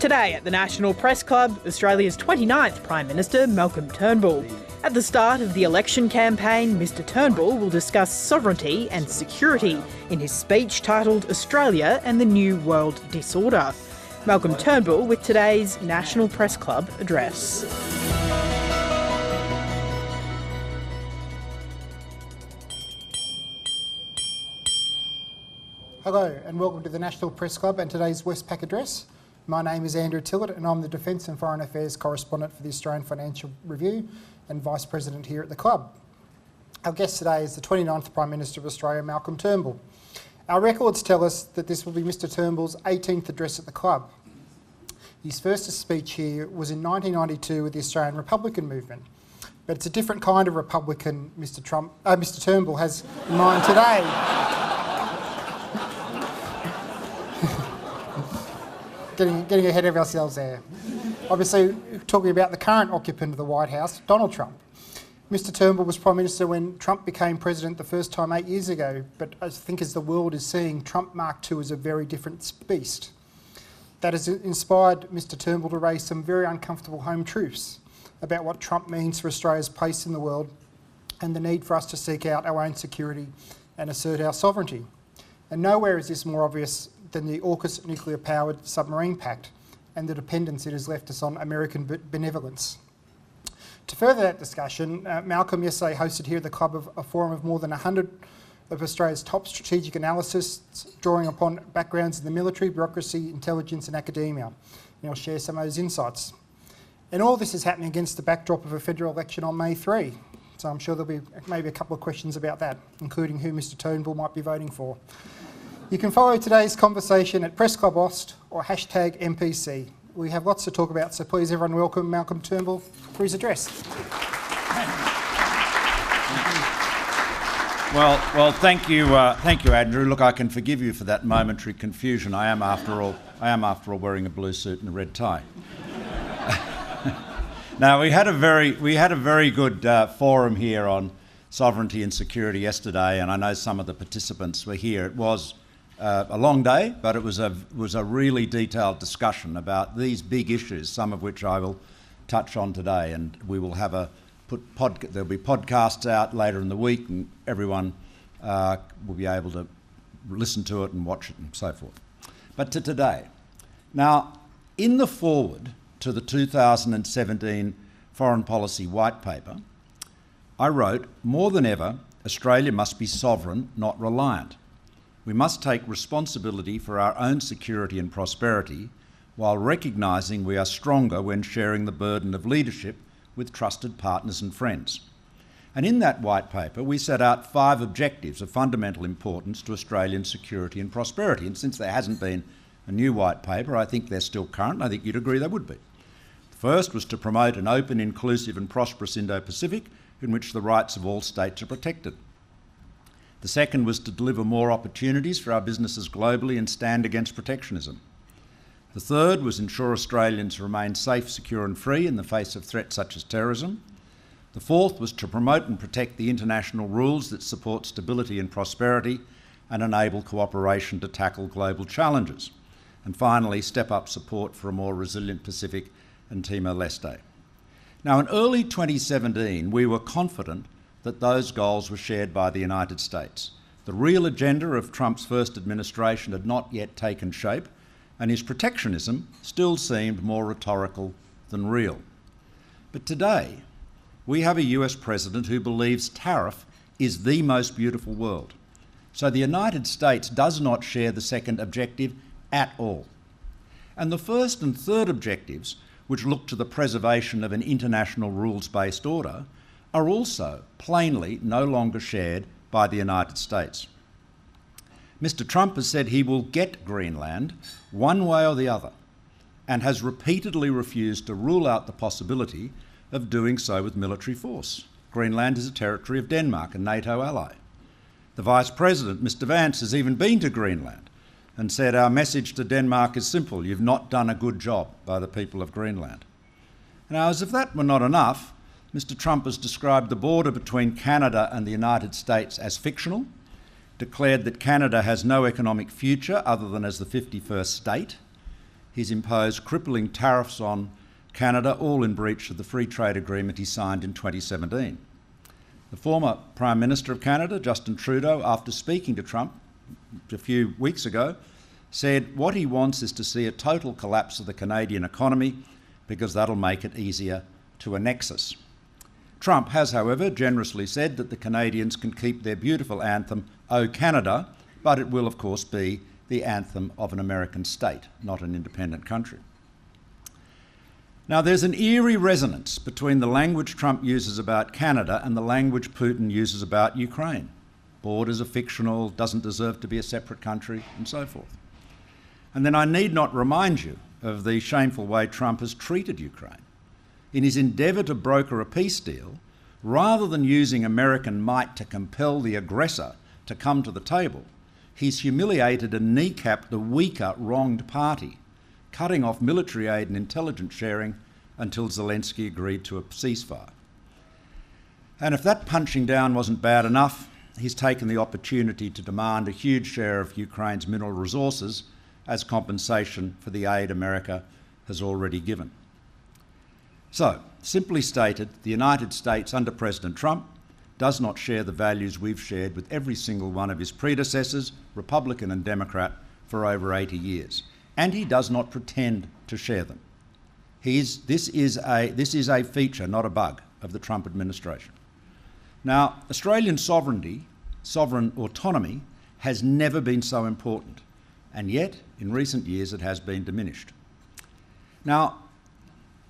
Today at the National Press Club, Australia's 29th Prime Minister, Malcolm Turnbull. At the start of the election campaign, Mr Turnbull will discuss sovereignty and security in his speech titled Australia and the New World Disorder. Malcolm Turnbull with today's National Press Club address. Hello and welcome to the National Press Club and today's Westpac address. My name is Andrew Tillett and I'm the Defence and Foreign Affairs Correspondent for the Australian Financial Review and Vice President here at the club. Our guest today is the 29th Prime Minister of Australia, Malcolm Turnbull. Our records tell us that this will be Mr Turnbull's 18th address at the club. His first speech here was in 1992 with the Australian Republican movement, but it's a different kind of Republican Mr Turnbull has in mind today. Getting ahead of ourselves there. Obviously, talking about the current occupant of the White House, Donald Trump. Mr Turnbull was Prime Minister when Trump became President the first time 8 years ago, but I think as the world is seeing, Trump Mark II is a very different beast. That has inspired Mr Turnbull to raise some very uncomfortable home truths about what Trump means for Australia's place in the world and the need for us to seek out our own security and assert our sovereignty. And nowhere is this more obvious than the AUKUS nuclear-powered submarine pact and the dependence it has left us on American benevolence. To further that discussion, Malcolm yesterday hosted here at the club a forum of more than 100 of Australia's top strategic analysts, drawing upon backgrounds in the military, bureaucracy, intelligence and academia. And he'll share some of those insights. And all this is happening against the backdrop of a federal election on May 3. So I'm sure there'll be maybe a couple of questions about that, including who Mr Turnbull might be voting for. You can follow today's conversation at Press Club Aust or hashtag MPC. We have lots to talk about, so please everyone welcome Malcolm Turnbull for his address. Well, thank you, Andrew. Look, I can forgive you for that momentary confusion. I am, after all, wearing a blue suit and a red tie. Now, we had a very good forum here on sovereignty and security yesterday, and I know some of the participants were here. It was a long day, but it was a really detailed discussion about these big issues, some of which I will touch on today. And we will have there'll be podcasts out later in the week, and everyone will be able to listen to it and watch it and so forth. But to today. Now, in the foreword to the 2017 Foreign Policy White Paper, I wrote, "More than ever, Australia must be sovereign, not reliant. We must take responsibility for our own security and prosperity while recognising we are stronger when sharing the burden of leadership with trusted partners and friends." And in that white paper, we set out 5 objectives of fundamental importance to Australian security and prosperity. And since there hasn't been a new white paper, I think they're still current. I think you'd agree they would be. The first was to promote an open, inclusive and prosperous Indo-Pacific in which the rights of all states are protected. The second was to deliver more opportunities for our businesses globally and stand against protectionism. The third was ensure Australians remain safe, secure and free in the face of threats such as terrorism. The fourth was to promote and protect the international rules that support stability and prosperity and enable cooperation to tackle global challenges. And finally, step up support for a more resilient Pacific and Timor-Leste. Now, in early 2017, we were confident that those goals were shared by the United States. The real agenda of Trump's first administration had not yet taken shape, and his protectionism still seemed more rhetorical than real. But today, we have a US president who believes tariff is the most beautiful world. So the United States does not share the second objective at all. And the first and third objectives, which look to the preservation of an international rules-based order, are also plainly no longer shared by the United States. Mr Trump has said he will get Greenland one way or the other and has repeatedly refused to rule out the possibility of doing so with military force. Greenland is a territory of Denmark, a NATO ally. The Vice President, Mr Vance, has even been to Greenland and said our message to Denmark is simple: you've not done a good job by the people of Greenland. Now, as if that were not enough, Mr Trump has described the border between Canada and the United States as fictional, declared that Canada has no economic future other than as the 51st state. he's imposed crippling tariffs on Canada, all in breach of the free trade agreement he signed in 2017. The former Prime Minister of Canada, Justin Trudeau, after speaking to Trump a few weeks ago, said what he wants is to see a total collapse of the Canadian economy because that'll make it easier to annex us. Trump has, however, generously said that the Canadians can keep their beautiful anthem, "O Canada," but it will, of course, be the anthem of an American state, not an independent country. Now, there's an eerie resonance between the language Trump uses about Canada and the language Putin uses about Ukraine. Borders are fictional, doesn't deserve to be a separate country, and so forth. And then I need not remind you of the shameful way Trump has treated Ukraine. In his endeavour to broker a peace deal, rather than using American might to compel the aggressor to come to the table, he's humiliated and kneecapped the weaker, wronged party, cutting off military aid and intelligence sharing until Zelensky agreed to a ceasefire. And if that punching down wasn't bad enough, he's taken the opportunity to demand a huge share of Ukraine's mineral resources as compensation for the aid America has already given. So, simply stated, the United States under President Trump does not share the values we've shared with every single one of his predecessors, Republican and Democrat, for over 80 years. And he does not pretend to share them. This is a feature, not a bug, of the Trump administration. Now, Australian sovereignty, sovereign autonomy, has never been so important, and yet, in recent years, it has been diminished. Now,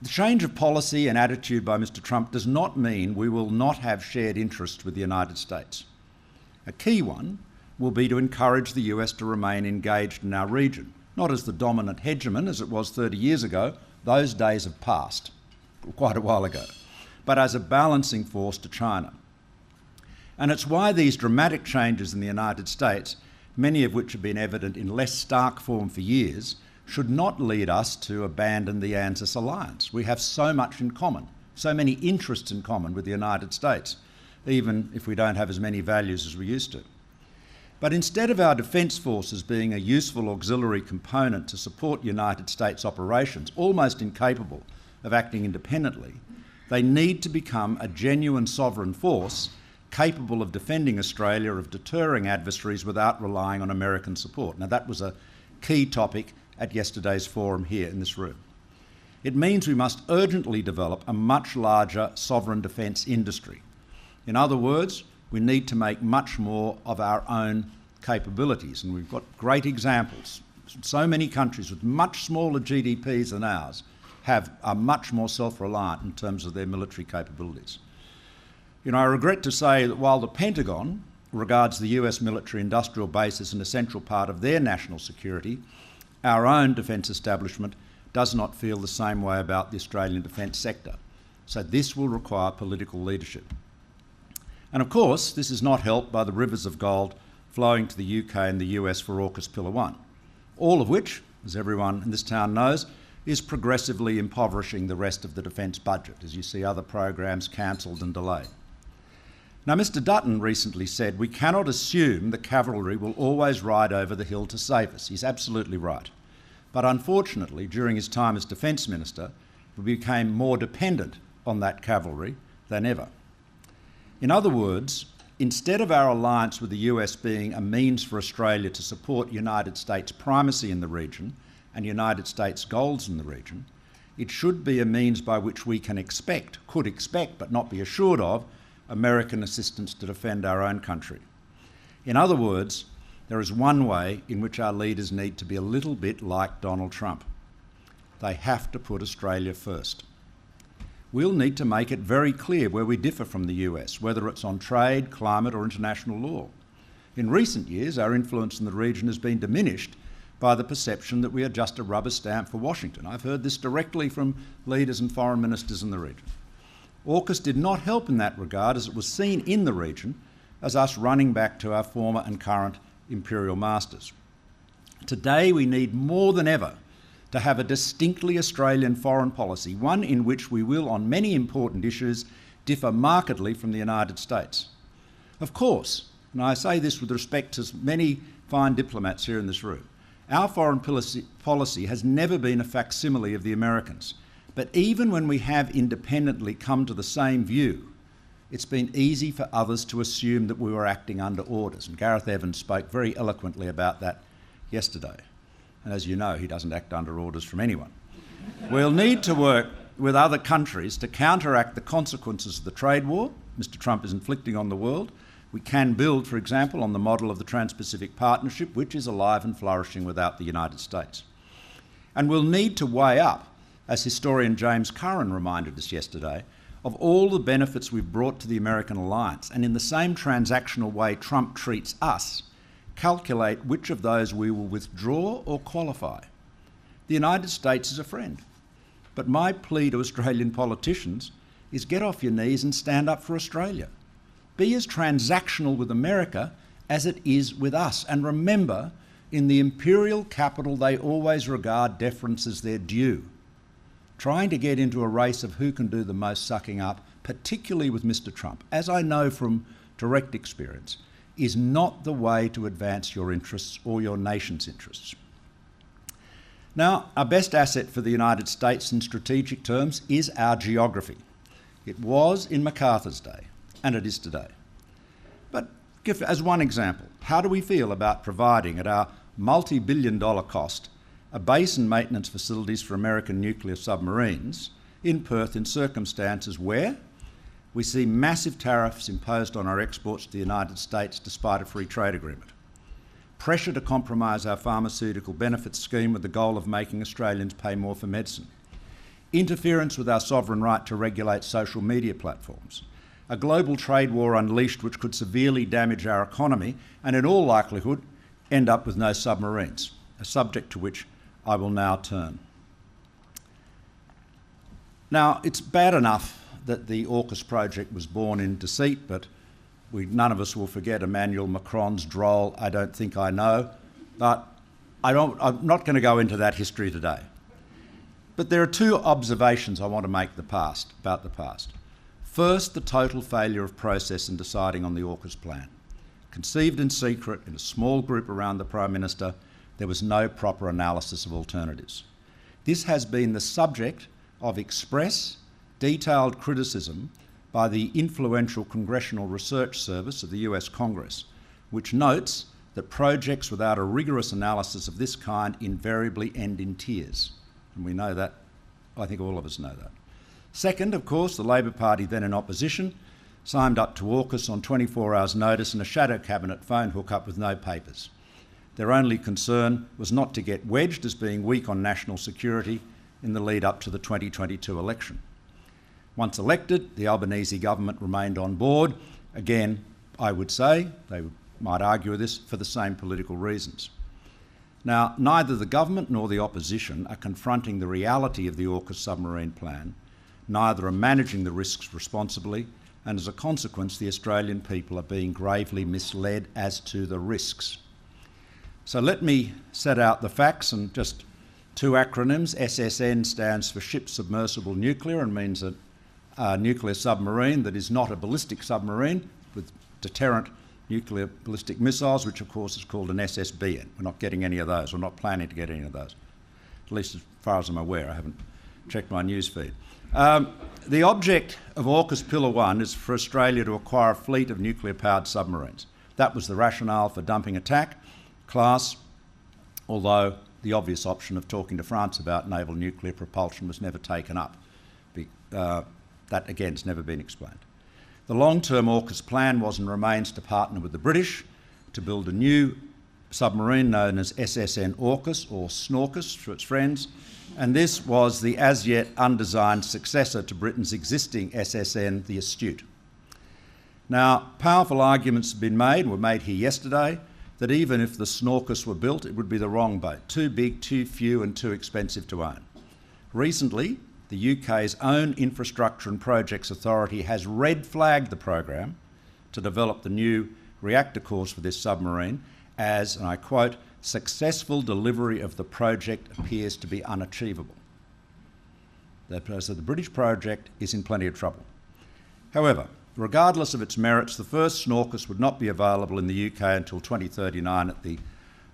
the change of policy and attitude by Mr. Trump does not mean we will not have shared interests with the United States. A key one will be to encourage the US to remain engaged in our region, not as the dominant hegemon as it was 30 years ago, those days have passed quite a while ago, but as a balancing force to China. And it's why these dramatic changes in the United States, many of which have been evident in less stark form for years, should not lead us to abandon the ANZUS alliance. We have so much in common, so many interests in common with the United States, even if we don't have as many values as we used to. But instead of our defence forces being a useful auxiliary component to support United States operations, almost incapable of acting independently, they need to become a genuine sovereign force capable of defending Australia, of deterring adversaries without relying on American support. Now, that was a key topic at yesterday's forum here in this room. It means we must urgently develop a much larger sovereign defence industry. In other words, we need to make much more of our own capabilities, and we've got great examples. So many countries with much smaller GDPs than ours are much more self-reliant in terms of their military capabilities. You know, I regret to say that while the Pentagon regards the US military industrial base as an essential part of their national security, our own defence establishment does not feel the same way about the Australian defence sector. So this will require political leadership. And of course, this is not helped by the rivers of gold flowing to the UK and the US for AUKUS Pillar 1, all of which, as everyone in this town knows, is progressively impoverishing the rest of the defence budget, as you see other programs cancelled and delayed. Now, Mr. Dutton recently said we cannot assume the cavalry will always ride over the hill to save us. He's absolutely right. But unfortunately, during his time as Defence Minister, we became more dependent on that cavalry than ever. In other words, instead of our alliance with the US being a means for Australia to support United States primacy in the region and United States goals in the region, it should be a means by which we could expect, but not be assured of, American assistance to defend our own country. In other words, there is one way in which our leaders need to be a little bit like Donald Trump. They have to put Australia first. We'll need to make it very clear where we differ from the US, whether it's on trade, climate or international law. In recent years, our influence in the region has been diminished by the perception that we are just a rubber stamp for Washington. I've heard this directly from leaders and foreign ministers in the region. AUKUS did not help in that regard, as it was seen in the region as us running back to our former and current imperial masters. Today we need more than ever to have a distinctly Australian foreign policy, one in which we will, on many important issues, differ markedly from the United States. Of course, and I say this with respect to many fine diplomats here in this room, Our foreign policy has never been a facsimile of the Americans. But even when we have independently come to the same view, it's been easy for others to assume that we were acting under orders. And Gareth Evans spoke very eloquently about that yesterday. And as you know, he doesn't act under orders from anyone. We'll need to work with other countries to counteract the consequences of the trade war Mr. Trump is inflicting on the world. We can build, for example, on the model of the Trans-Pacific Partnership, which is alive and flourishing without the United States. And we'll need to weigh up, as historian James Curran reminded us yesterday, of all the benefits we've brought to the American alliance, and in the same transactional way Trump treats us, calculate which of those we will withdraw or qualify. The United States is a friend, but my plea to Australian politicians is get off your knees and stand up for Australia. Be as transactional with America as it is with us, and remember, in the imperial capital they always regard deference as their due. Trying to get into a race of who can do the most sucking up, particularly with Mr. Trump, as I know from direct experience, is not the way to advance your interests or your nation's interests. Now, our best asset for the United States in strategic terms is our geography. It was in MacArthur's day, and it is today. But as one example, how do we feel about providing at our multi-billion-dollar cost a base and maintenance facilities for American nuclear submarines in Perth in circumstances where we see massive tariffs imposed on our exports to the United States despite a free trade agreement? Pressure to compromise our pharmaceutical benefits scheme with the goal of making Australians pay more for medicine. Interference with our sovereign right to regulate social media platforms. A global trade war unleashed which could severely damage our economy and in all likelihood end up with no submarines, a subject to which I will now turn. Now, it's bad enough that the AUKUS project was born in deceit, but none of us will forget Emmanuel Macron's droll, "I don't think I know," but I'm not going to go into that history today. But there are two observations I want to make about the past. First, the total failure of process in deciding on the AUKUS plan. Conceived in secret in a small group around the Prime Minister, there was no proper analysis of alternatives. This has been the subject of express, detailed criticism by the influential Congressional Research Service of the US Congress, which notes that projects without a rigorous analysis of this kind invariably end in tears. And we know that. I think all of us know that. Second, of course, the Labor Party, then in opposition, signed up to AUKUS on 24 hours' notice in a shadow cabinet phone hookup with no papers. Their only concern was not to get wedged as being weak on national security in the lead up to the 2022 election. Once elected, the Albanese government remained on board. Again, I would say, they might argue this, for the same political reasons. Now, neither the government nor the opposition are confronting the reality of the AUKUS submarine plan, neither are managing the risks responsibly, and as a consequence, the Australian people are being gravely misled as to the risks. So let me set out the facts, and just two acronyms. SSN stands for Ship Submersible Nuclear and means a nuclear submarine that is not a ballistic submarine with deterrent nuclear ballistic missiles, which of course is called an SSBN. We're not getting any of those. We're not planning to get any of those, at least as far as I'm aware. I haven't checked my news feed. The object of AUKUS Pillar 1 is for Australia to acquire a fleet of nuclear-powered submarines. That was the rationale for dumping attack class, although the obvious option of talking to France about naval nuclear propulsion was never taken up. That, again, has never been explained. The long-term AUKUS plan was and remains to partner with the British to build a new submarine known as SSN AUKUS, or SNORKUS for its friends, and this was the as-yet undesigned successor to Britain's existing SSN, the Astute. Now, powerful arguments have been made, and were made here yesterday, that even if the SNORKUS were built, it would be the wrong boat, too big, too few and too expensive to own. Recently, the UK's own Infrastructure and Projects Authority has red-flagged the program to develop the new reactor cores for this submarine as, and I quote, "successful delivery of the project appears to be unachievable." So the British project is in plenty of trouble. However, regardless of its merits, the first SNORKUS would not be available in the UK until 2039 at the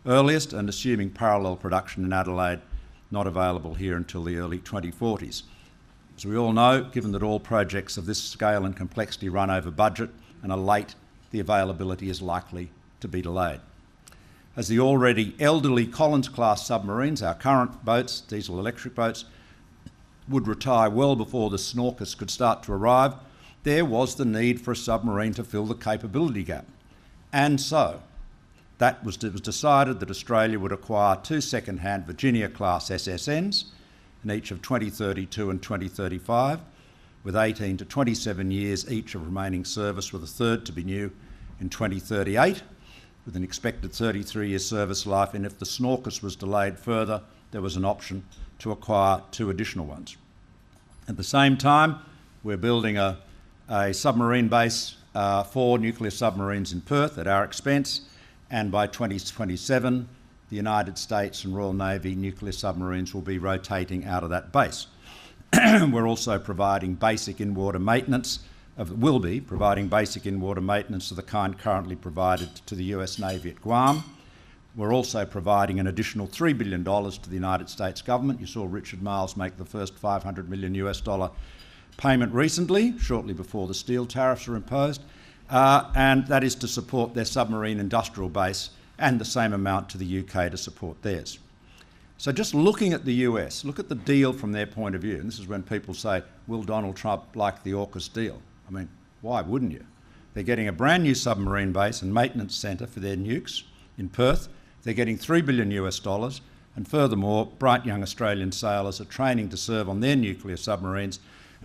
earliest, and assuming parallel production in Adelaide, not available here until the early 2040s. As we all know, given that all projects of this scale and complexity run over budget and are late, the availability is likely to be delayed. As the already elderly Collins-class submarines, our current boats, diesel-electric boats, would retire well before the Snorkus could start to arrive, there was the need for a submarine to fill the capability gap. And so, it was decided that Australia would acquire 2 second-hand Virginia-class SSNs in each of 2032 and 2035, with 18 to 27 years each of remaining service, with a third to be new in 2038, with an expected 33-year service life, and if the Snorkus was delayed further, there was an option to acquire 2 additional ones. At the same time, we're building a submarine base, 4 nuclear submarines in Perth at our expense, and by 2027, the United States and Royal Navy nuclear submarines will be rotating out of that base. We're also providing basic in-water maintenance of the kind currently provided to the US Navy at Guam. We're also providing an additional $3 billion to the United States government. You saw Richard Marles make the first $500 million US payment recently, shortly before the steel tariffs were imposed, and that is to support their submarine industrial base, and the same amount to the UK to support theirs. So just looking at the US, look at the deal from their point of view, and this is when people say, will Donald Trump like the AUKUS deal? I mean, why wouldn't you? They're getting a brand new submarine base and maintenance centre for their nukes in Perth. They're getting $3 billion US, and furthermore, bright young Australian sailors are training to serve on their nuclear submarines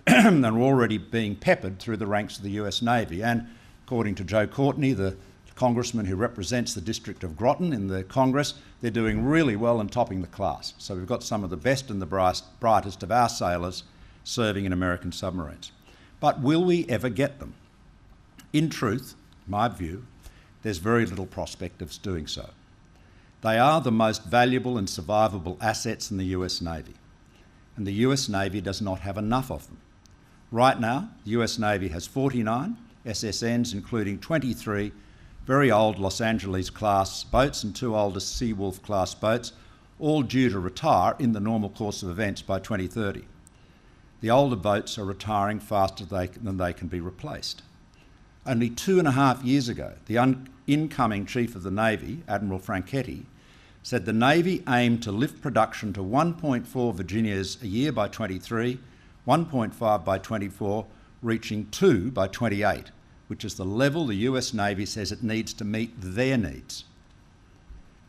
and are already being peppered through the ranks of the US Navy. And according to Joe Courtney, the congressman who represents the district of Groton in the Congress, they're doing really well and topping the class. So we've got some of the best and the brightest of our sailors serving in American submarines. But will we ever get them? In truth, in my view, there's very little prospect of doing so. They are the most valuable and survivable assets in the US Navy, and the US Navy does not have enough of them. Right now, the US Navy has 49 SSNs, including 23 very old Los Angeles class boats and 2 older Seawolf class boats, all due to retire in the normal course of events by 2030. The older boats are retiring faster than they can be replaced. Only 2.5 years ago, the incoming Chief of the Navy, Admiral Franchetti, said the Navy aimed to lift production to 1.4 Virginias a year by 23, 1.5 by 24, reaching 2 by 28, which is the level the US Navy says it needs to meet their needs.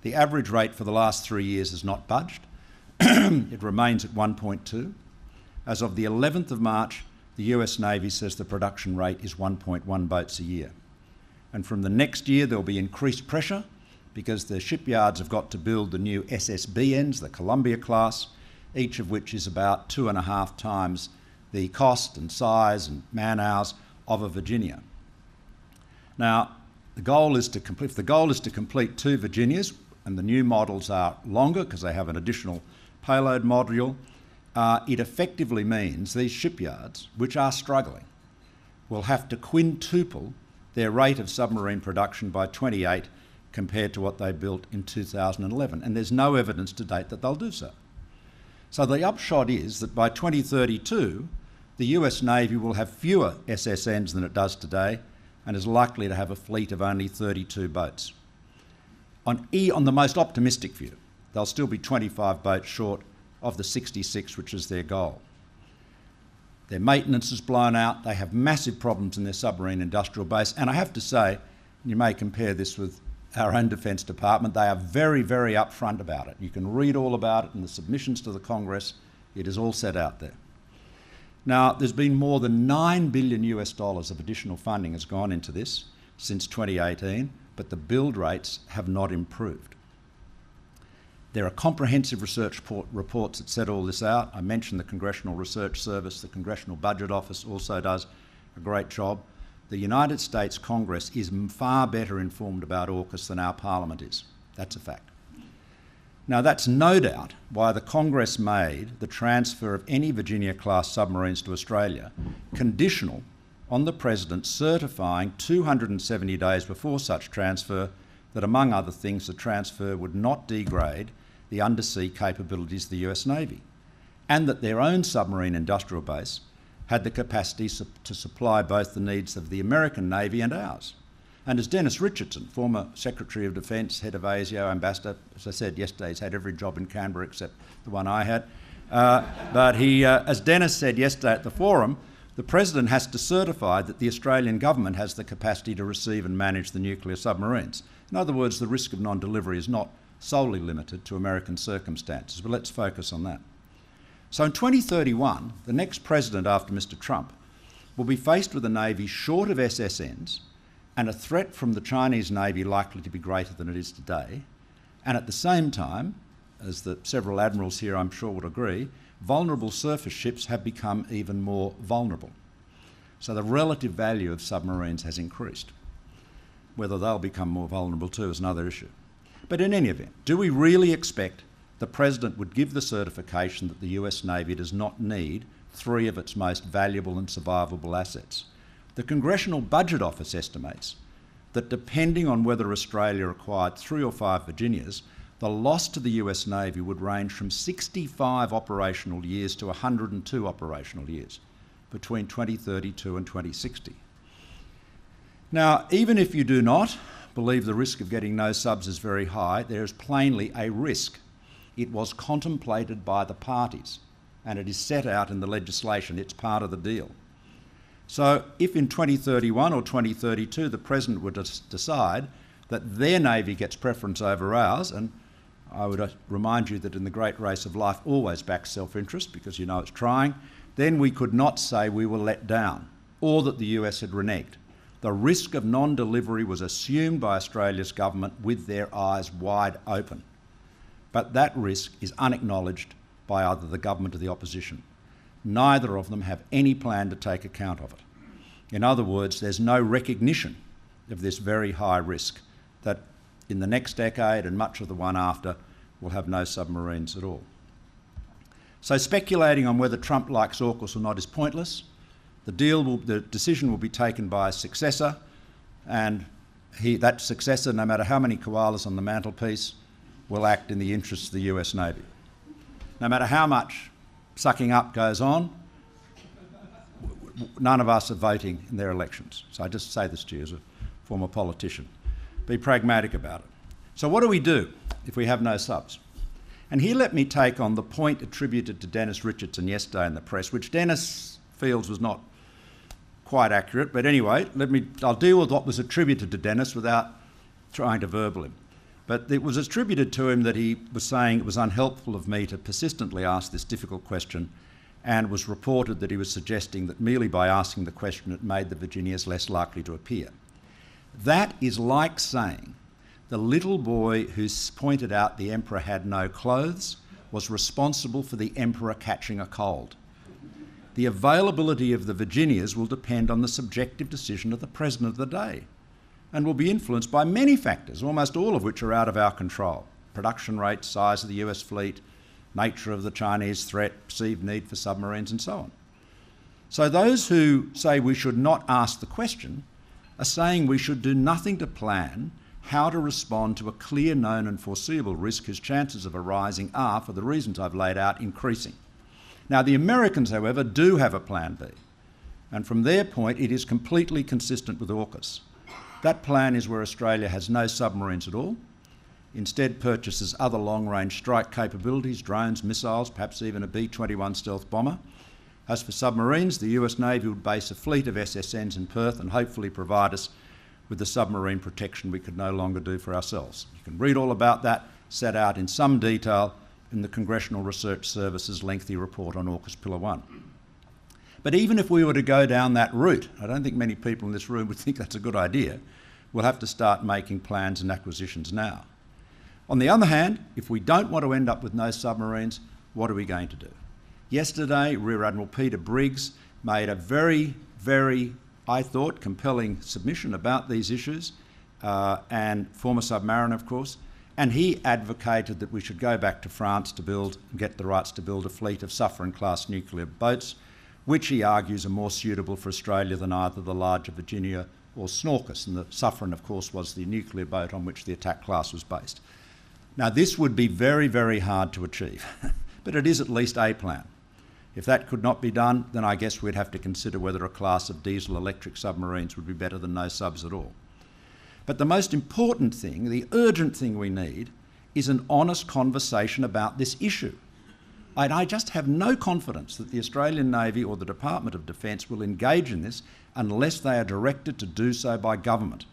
The average rate for the last 3 years has not budged. It remains at 1.2. As of the 11th of March, the US Navy says the production rate is 1.1 boats a year. And from the next year, there'll be increased pressure because the shipyards have got to build the new SSBNs, the Columbia class, each of which is about 2.5 times the cost and size and man-hours of a Virginia. Now, if the goal is to complete 2 Virginias, and the new models are longer because they have an additional payload module, it effectively means these shipyards, which are struggling, will have to quintuple their rate of submarine production by 28 compared to what they built in 2011. And there's no evidence to date that they'll do so. So the upshot is that by 2032, the US Navy will have fewer SSNs than it does today and is likely to have a fleet of only 32 boats. On the most optimistic view, they'll still be 25 boats short of the 66, which is their goal. Their maintenance is blown out. They have massive problems in their submarine industrial base. And I have to say, you may compare this with our own Defence Department, they are very, very upfront about it. You can read all about it in the submissions to the Congress. It is all set out there. Now, there's been more than $9 billion of additional funding has gone into this since 2018, but the build rates have not improved. There are comprehensive research reports that set all this out. I mentioned the Congressional Research Service. The Congressional Budget Office also does a great job. The United States Congress is far better informed about AUKUS than our Parliament is. That's a fact. Now, that's no doubt why the Congress made the transfer of any Virginia-class submarines to Australia conditional on the President certifying 270 days before such transfer that, among other things, the transfer would not degrade the undersea capabilities of the US Navy, and that their own submarine industrial base had the capacity to supply both the needs of the American Navy and ours. And as Dennis Richardson, former Secretary of Defence, head of ASIO, ambassador, as I said yesterday, he's had every job in Canberra except the one I had. But he, as Dennis said yesterday at the forum, the President has to certify that the Australian government has the capacity to receive and manage the nuclear submarines. In other words, the risk of non-delivery is not solely limited to American circumstances, but let's focus on that. So in 2031, the next president after Mr Trump will be faced with a Navy short of SSNs and a threat from the Chinese Navy likely to be greater than it is today, and at the same time, as the several admirals here I'm sure would agree, vulnerable surface ships have become even more vulnerable. So the relative value of submarines has increased. Whether they'll become more vulnerable too is another issue. But in any event, do we really expect the President would give the certification that the US Navy does not need 3 of its most valuable and survivable assets? The Congressional Budget Office estimates that depending on whether Australia acquired 3 or 5 Virginias, the loss to the US Navy would range from 65 operational years to 102 operational years between 2032 and 2060. Now, even if you do not believe the risk of getting no subs is very high, there is plainly a risk. It was contemplated by the parties and it is set out in the legislation. It's part of the deal. So if in 2031 or 2032 the President would decide that their Navy gets preference over ours, and I would remind you that in the great race of life always backs self-interest because you know it's trying, then we could not say we were let down or that the US had reneged. The risk of non-delivery was assumed by Australia's government with their eyes wide open. But that risk is unacknowledged by either the government or the opposition. Neither of them have any plan to take account of it. In other words, there's no recognition of this very high risk that in the next decade and much of the one after we'll have no submarines at all. So speculating on whether Trump likes AUKUS or not is pointless. The decision will be taken by a successor, and that successor, no matter how many koalas on the mantelpiece, will act in the interests of the US Navy. No matter how much sucking up goes on, none of us are voting in their elections. So I just say this to you as a former politician. Be pragmatic about it. So what do we do if we have no subs? And here let me take on the point attributed to Dennis Richardson yesterday in the press, which Dennis feels was not quite accurate, but anyway, I'll deal with what was attributed to Dennis without trying to verbal him. But it was attributed to him that he was saying it was unhelpful of me to persistently ask this difficult question, and was reported that he was suggesting that merely by asking the question it made the Virginias less likely to appear. That is like saying the little boy who pointed out the emperor had no clothes was responsible for the emperor catching a cold. The availability of the Virginias will depend on the subjective decision of the President of the day and will be influenced by many factors, almost all of which are out of our control. Production rate, size of the US fleet, nature of the Chinese threat, perceived need for submarines and so on. So those who say we should not ask the question are saying we should do nothing to plan how to respond to a clear, known and foreseeable risk whose chances of arising are, for the reasons I've laid out, increasing. Now, the Americans, however, do have a plan B, and from their point it is completely consistent with AUKUS. That plan is where Australia has no submarines at all, instead purchases other long-range strike capabilities, drones, missiles, perhaps even a B-21 stealth bomber. As for submarines, the US Navy would base a fleet of SSNs in Perth and hopefully provide us with the submarine protection we could no longer do for ourselves. You can read all about that, set out in some detail in the Congressional Research Service's lengthy report on AUKUS Pillar 1. But even if we were to go down that route, I don't think many people in this room would think that's a good idea, we'll have to start making plans and acquisitions now. On the other hand, if we don't want to end up with no submarines, what are we going to do? Yesterday, Rear Admiral Peter Briggs made a very, very, I thought, compelling submission about these issues, and former submariner, of course, and he advocated that we should go back to France to build and get the rights to build a fleet of Suffren-class nuclear boats, which he argues are more suitable for Australia than either the larger Virginia or SNAUKUS, and the Suffren, of course, was the nuclear boat on which the attack class was based. Now, this would be very, very hard to achieve, but it is at least a plan. If that could not be done, then I guess we'd have to consider whether a class of diesel-electric submarines would be better than no subs at all. But the most important thing, the urgent thing we need, is an honest conversation about this issue. And I just have no confidence that the Australian Navy or the Department of Defence will engage in this unless they are directed to do so by government.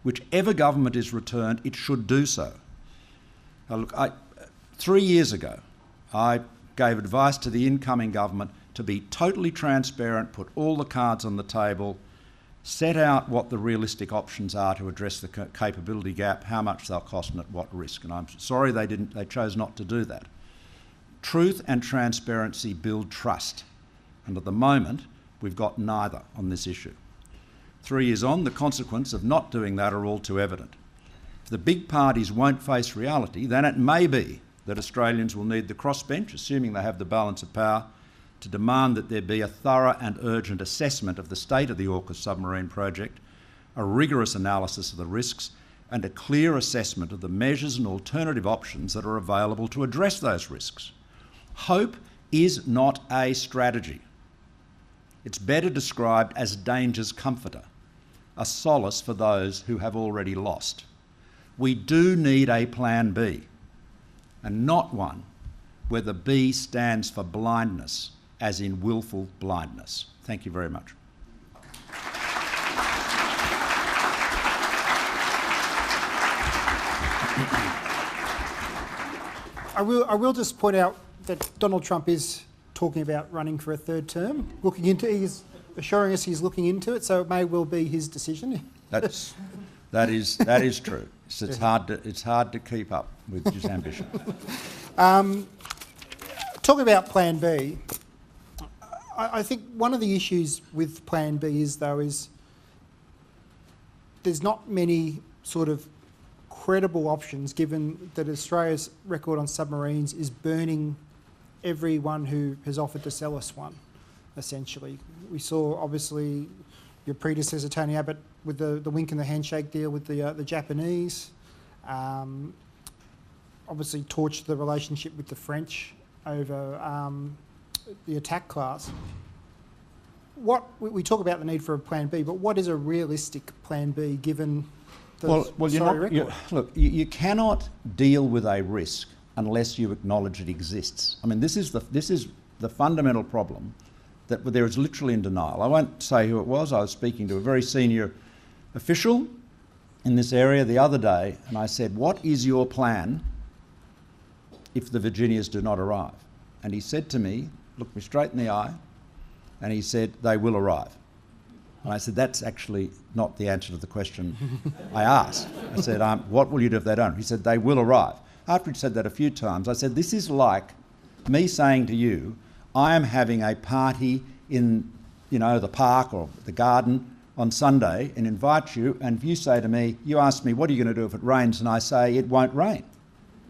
Whichever government is returned, it should do so. Now, look, 3 years ago, I gave advice to the incoming government to be totally transparent, put all the cards on the table, set out what the realistic options are to address the capability gap, how much they'll cost and at what risk. And I'm sorry they chose not to do that. Truth and transparency build trust. And at the moment, we've got neither on this issue. 3 years on, the consequences of not doing that are all too evident. If the big parties won't face reality, then it may be that Australians will need the crossbench, assuming they have the balance of power, to demand that there be a thorough and urgent assessment of the state of the AUKUS submarine project, a rigorous analysis of the risks, and a clear assessment of the measures and alternative options that are available to address those risks. Hope is not a strategy. It's better described as danger's comforter, a solace for those who have already lost. We do need a plan B, and not one where the B stands for blindness, as in willful blindness. Thank you very much. I will just point out that Donald Trump is talking about running for a third term. He's assuring us he's looking into it, so it may well be his decision. That is true. It's hard to keep up with his ambition. Talking about Plan B, I think one of the issues with Plan B is there's not many sort of credible options, given that Australia's record on submarines is burning everyone who has offered to sell us one, essentially. We saw, obviously, your predecessor, Tony Abbott, with the wink and the handshake deal with the Japanese, obviously torched the relationship with the French over the attack class. We talk about the need for a Plan B, but what is a realistic Plan B given the record? You cannot deal with a risk unless you acknowledge it exists. I mean, this is the fundamental problem, that there is literally in denial. I won't say who it was. I was speaking to a very senior official in this area the other day, and I said, "What is your plan if the Virginias do not arrive?" And he said to me, looked me straight in the eye, and he said, "They will arrive." And I said, "That's actually not the answer to the question I asked." I said, "What will you do if they don't?" He said, "They will arrive." After he'd said that a few times, I said, "This is like me saying to you, I am having a party in, the park or the garden on Sunday and invite you, and if you say to me, you ask me, what are you going to do if it rains? And I say, it won't rain.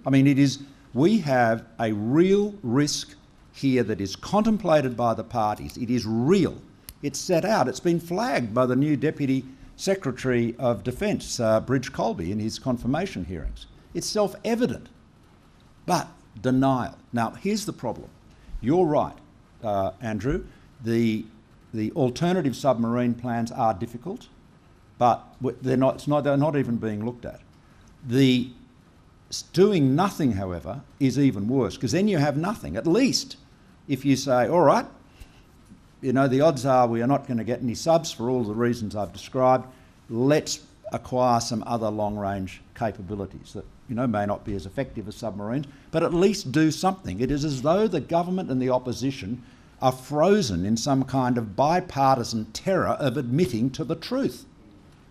I mean, we have a real risk here that is contemplated by the parties. It is real. It's set out. It's been flagged by the new Deputy Secretary of Defence, Bridge Colby, in his confirmation hearings. It's self-evident, but denial. Now, here's the problem. You're right, Andrew. The alternative submarine plans are difficult, but they're not even being looked at. The doing nothing, however, is even worse, because then you have nothing. At least if you say, all right, the odds are we are not going to get any subs for all the reasons I've described, let's acquire some other long-range capabilities that may not be as effective as submarines, but at least do something. It is as though the government and the opposition are frozen in some kind of bipartisan terror of admitting to the truth.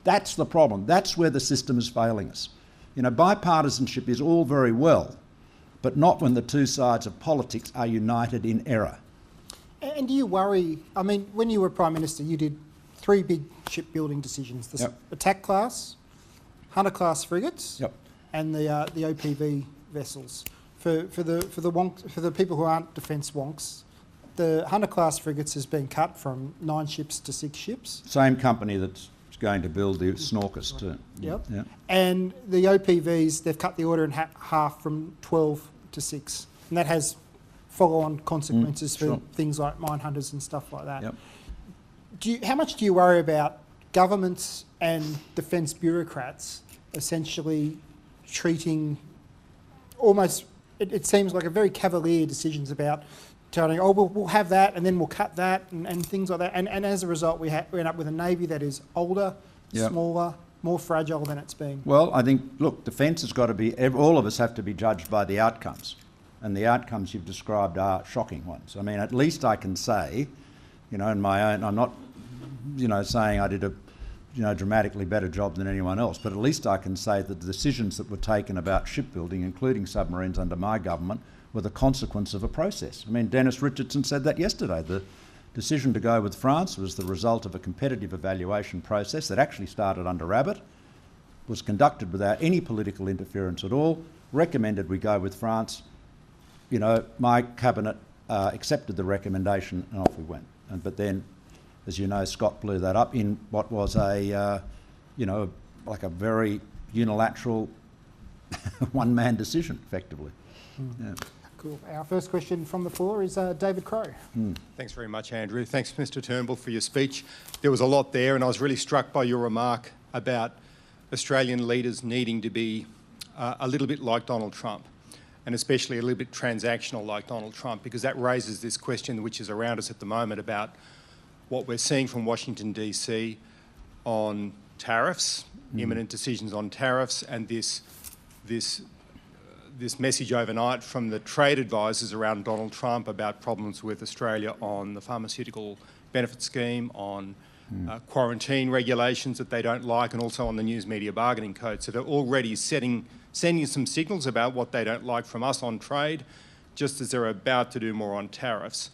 That's the problem. That's where the system is failing us. Bipartisanship is all very well, but not when the two sides of politics are united in error. And do you worry, when you were Prime Minister, you did 3 big shipbuilding decisions: the attack class, Hunter class frigates, and the OPV vessels. For the people who aren't defence wonks, the Hunter class frigates has been cut from 9 ships to 6 ships. Same company that's going to build the Snorkers too. Yep. Yeah. And the OPVs, they've cut the order in half from 12 to 6. And that has follow-on consequences for things like mine hunters and stuff like that. Yep. How much do you worry about governments and defence bureaucrats essentially treating almost, it seems like a very cavalier decisions about telling, oh, we'll have that and then we'll cut that and things like that. And as a result, we end up with a Navy that is older, Yep. smaller, more fragile than it's been. Well, I think, look, defence has got to be, all of us have to be judged by the outcomes. And the outcomes you've described are shocking ones. I mean, at least I can say, in my own, I'm not, saying I did a, dramatically better job than anyone else, but at least I can say that the decisions that were taken about shipbuilding, including submarines under my government, were the consequence of a process. I mean, Dennis Richardson said that yesterday. The decision to go with France was the result of a competitive evaluation process that actually started under Abbott, was conducted without any political interference at all, recommended we go with France. My cabinet accepted the recommendation and off we went. But then, as you know, Scott blew that up in what was a, like a very unilateral one-man decision, effectively. Yeah. Cool. Our first question from the floor is David Crowe. Thanks very much, Andrew. Thanks, Mr. Turnbull, for your speech. There was a lot there, and I was really struck by your remark about Australian leaders needing to be a little bit like Donald Trump, and especially a little bit transactional like Donald Trump, because that raises this question which is around us at the moment about what we're seeing from Washington, DC on tariffs, imminent decisions on tariffs, and this message overnight from the trade advisors around Donald Trump about problems with Australia on the pharmaceutical benefit scheme, on quarantine regulations that they don't like, and also on the news media bargaining code. So they're already sending some signals about what they don't like from us on trade, just as they're about to do more on tariffs.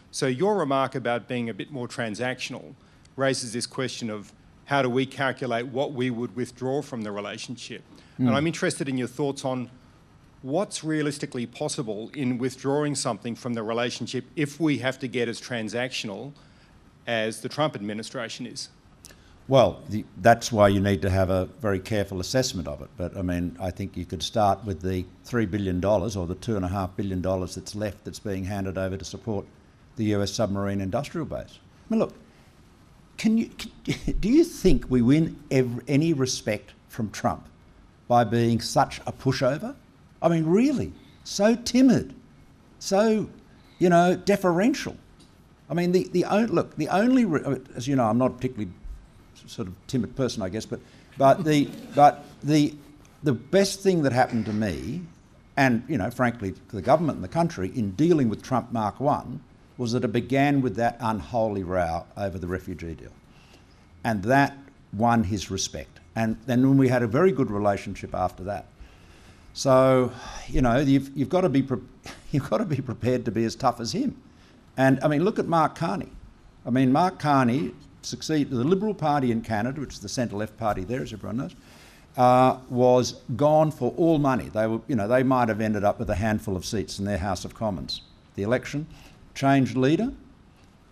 So your remark about being a bit more transactional raises this question of how do we calculate what we would withdraw from the relationship? And I'm interested in your thoughts on what's realistically possible in withdrawing something from the relationship if we have to get as transactional as the Trump administration is. Well, that's why you need to have a very careful assessment of it. But I mean, I think you could start with the $3 billion or the $2.5 billion that's left that's being handed over to support the US submarine industrial base. I mean, look, do you think we win any respect from Trump by being such a pushover? I mean, really, so timid, so, deferential. I mean, the only, as you know, I'm not a particularly sort of timid person, I guess, but the best thing that happened to me, and frankly, the government and the country in dealing with Trump Mark I, was that it began with that unholy row over the refugee deal, and that won his respect. And then we had a very good relationship after that. So, you've got to be prepared to be as tough as him. And I mean, look at Mark Carney. I mean, Mark Carney succeeded. The Liberal Party in Canada, which is the centre-left party there, as everyone knows, was gone for all money. They were, they might have ended up with a handful of seats in their House of Commons. The election changed leader.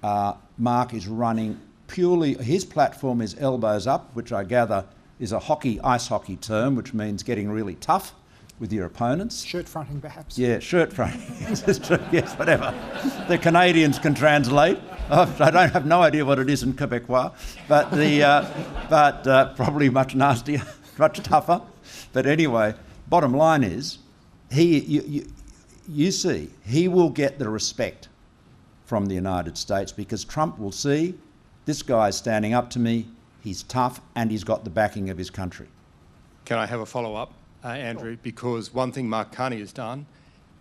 Mark is running purely. His platform is elbows up, which I gather is a ice hockey term, which means getting really tough with your opponents. Shirt fronting, perhaps. Yeah, shirt fronting. Yes, whatever. The Canadians can translate. I don't have no idea what it is in Quebecois, but probably much nastier, much tougher. But anyway, bottom line is, you see, he will get the respect from the United States because Trump will see this guy's standing up to me. He's tough and he's got the backing of his country. Can I have a follow-up, Andrew? Because one thing Mark Carney has done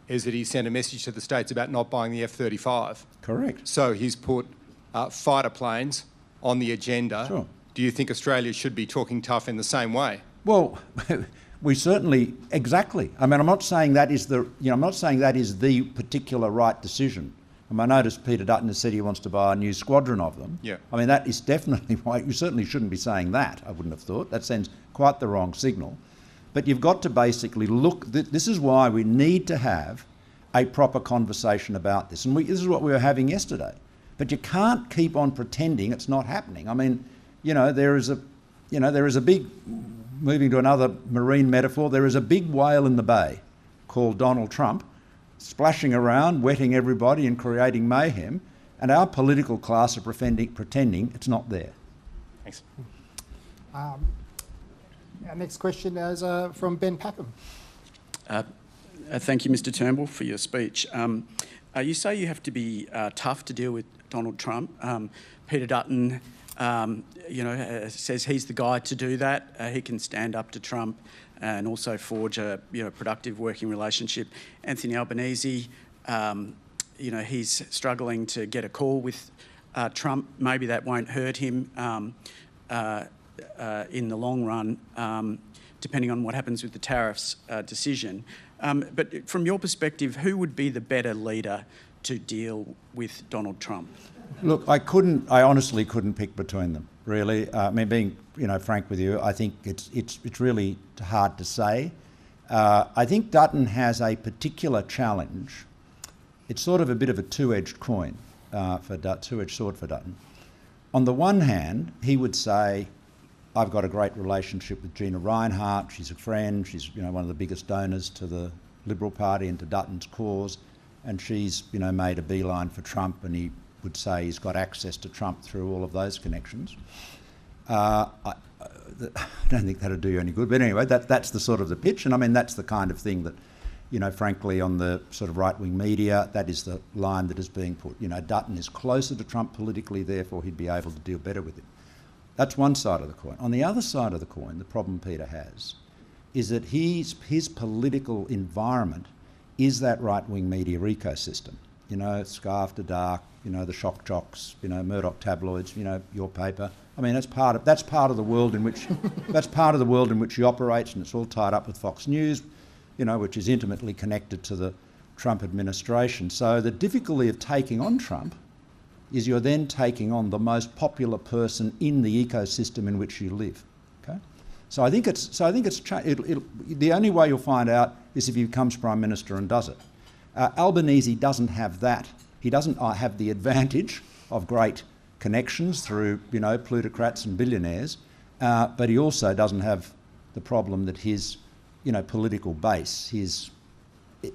is that he sent a message to the States about not buying the F-35. Correct. So he's put fighter planes on the agenda. Sure. Do you think Australia should be talking tough in the same way? Well, we certainly, exactly. I mean, I'm not saying that is the particular right decision. I noticed Peter Dutton has said he wants to buy a new squadron of them. Yeah. I mean, that is definitely why you certainly shouldn't be saying that, I wouldn't have thought. That sends quite the wrong signal. But you've got to basically look, this is why we need to have a proper conversation about this. And this is what we were having yesterday. But you can't keep on pretending it's not happening. I mean, there is there is a big, moving to another marine metaphor, there is a big whale in the bay called Donald Trump, splashing around, wetting everybody and creating mayhem, and our political class are pretending it's not there. Thanks. Our next question is from Ben Papham. Thank you, Mr. Turnbull, for your speech. You say you have to be tough to deal with Donald Trump. Peter Dutton, says he's the guy to do that. He can stand up to Trump and also forge a productive working relationship. Anthony Albanese, he's struggling to get a call with Trump. Maybe that won't hurt him in the long run, depending on what happens with the tariffs decision. But from your perspective, who would be the better leader to deal with Donald Trump? Look, I honestly couldn't pick between them, really. Being frank with you, I think it's really hard to say. I think Dutton has a particular challenge. It's sort of a bit of a two-edged coin, two-edged sword for Dutton. On the one hand, he would say, I've got a great relationship with Gina Rinehart. She's a friend. She's one of the biggest donors to the Liberal Party and to Dutton's cause, and she's made a beeline for Trump, and he would say he's got access to Trump through all of those connections. I don't think that'd do you any good, but anyway, that's the sort of the pitch, and that's the kind of thing that, frankly, on the sort of right-wing media, that is the line that is being put. Dutton is closer to Trump politically, therefore he'd be able to deal better with him. That's one side of the coin. On the other side of the coin, the problem Peter has is that his political environment is that right-wing media ecosystem. Scarf to Dark, the shock jocks, Murdoch tabloids, your paper. That's part of the world in which he operates, and it's all tied up with Fox News, which is intimately connected to the Trump administration. So the difficulty of taking on Trump is you're then taking on the most popular person in the ecosystem in which you live. Okay, so I think the only way you'll find out is if he becomes Prime Minister and does it. Albanese doesn't have that. He doesn't have the advantage of great connections through plutocrats and billionaires, but he also doesn't have the problem that his political base, his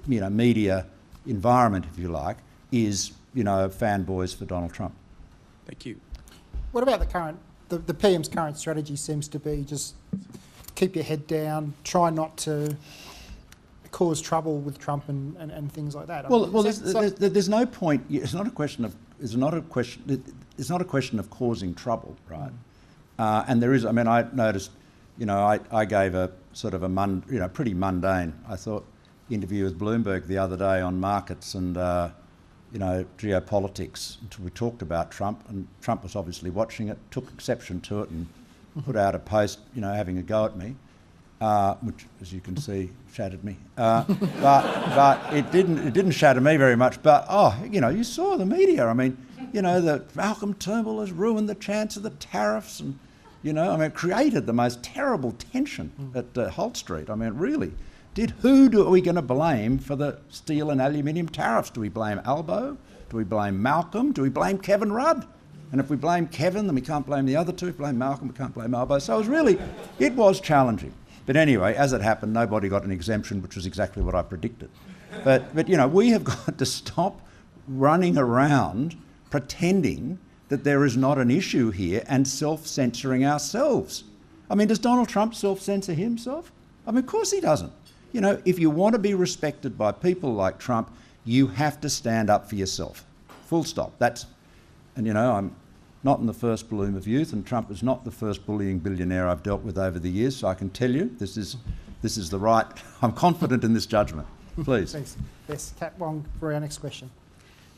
media environment, if you like, is fanboys for Donald Trump. Thank you. What about the PM's current strategy seems to be just keep your head down, try not to cause trouble with Trump and things like that. There's no point. It's not a question of causing trouble, right? And there is. I noticed. I gave a sort of a pretty mundane, I thought, interview with Bloomberg the other day on markets and geopolitics. We talked about Trump, and Trump was obviously watching it, took exception to it, and put out a post, having a go at me. Which, as you can see, shattered me. But it didn't shatter me very much. But you saw the media. That Malcolm Turnbull has ruined the chance of the tariffs, and created the most terrible tension at Holt Street. It really did. Who are we going to blame for the steel and aluminium tariffs? Do we blame Albo? Do we blame Malcolm? Do we blame Kevin Rudd? And if we blame Kevin, then we can't blame the other two. If we blame Malcolm, we can't blame Albo. So it was challenging. But anyway, as it happened, nobody got an exemption, which was exactly what I predicted. But we have got to stop running around pretending that there is not an issue here and self-censoring ourselves. Does Donald Trump self-censor himself? Of course he doesn't. If you want to be respected by people like Trump, you have to stand up for yourself. Full stop. I'm not in the first bloom of youth, and Trump is not the first bullying billionaire I've dealt with over the years, so I can tell you this is the right. I'm confident in this judgment. Please. Thanks. Yes, Kat Wong for our next question.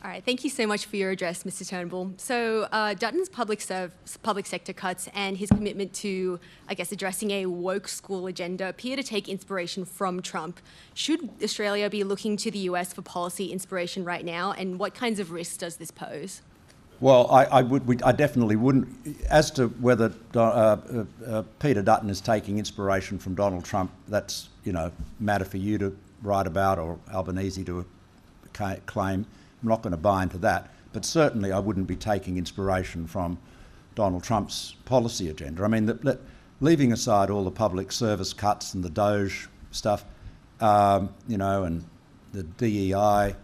All right, thank you so much for your address, Mr. Turnbull. So Dutton's public sector cuts and his commitment to, addressing a woke school agenda appear to take inspiration from Trump. Should Australia be looking to the US for policy inspiration right now, and what kinds of risks does this pose? Well, I definitely wouldn't. As to whether Peter Dutton is taking inspiration from Donald Trump, that's matter for you to write about, or Albanese to claim. I'm not going to buy into that, but certainly I wouldn't be taking inspiration from Donald Trump's policy agenda. leaving aside all the public service cuts and the Doge stuff, you know, and the DEI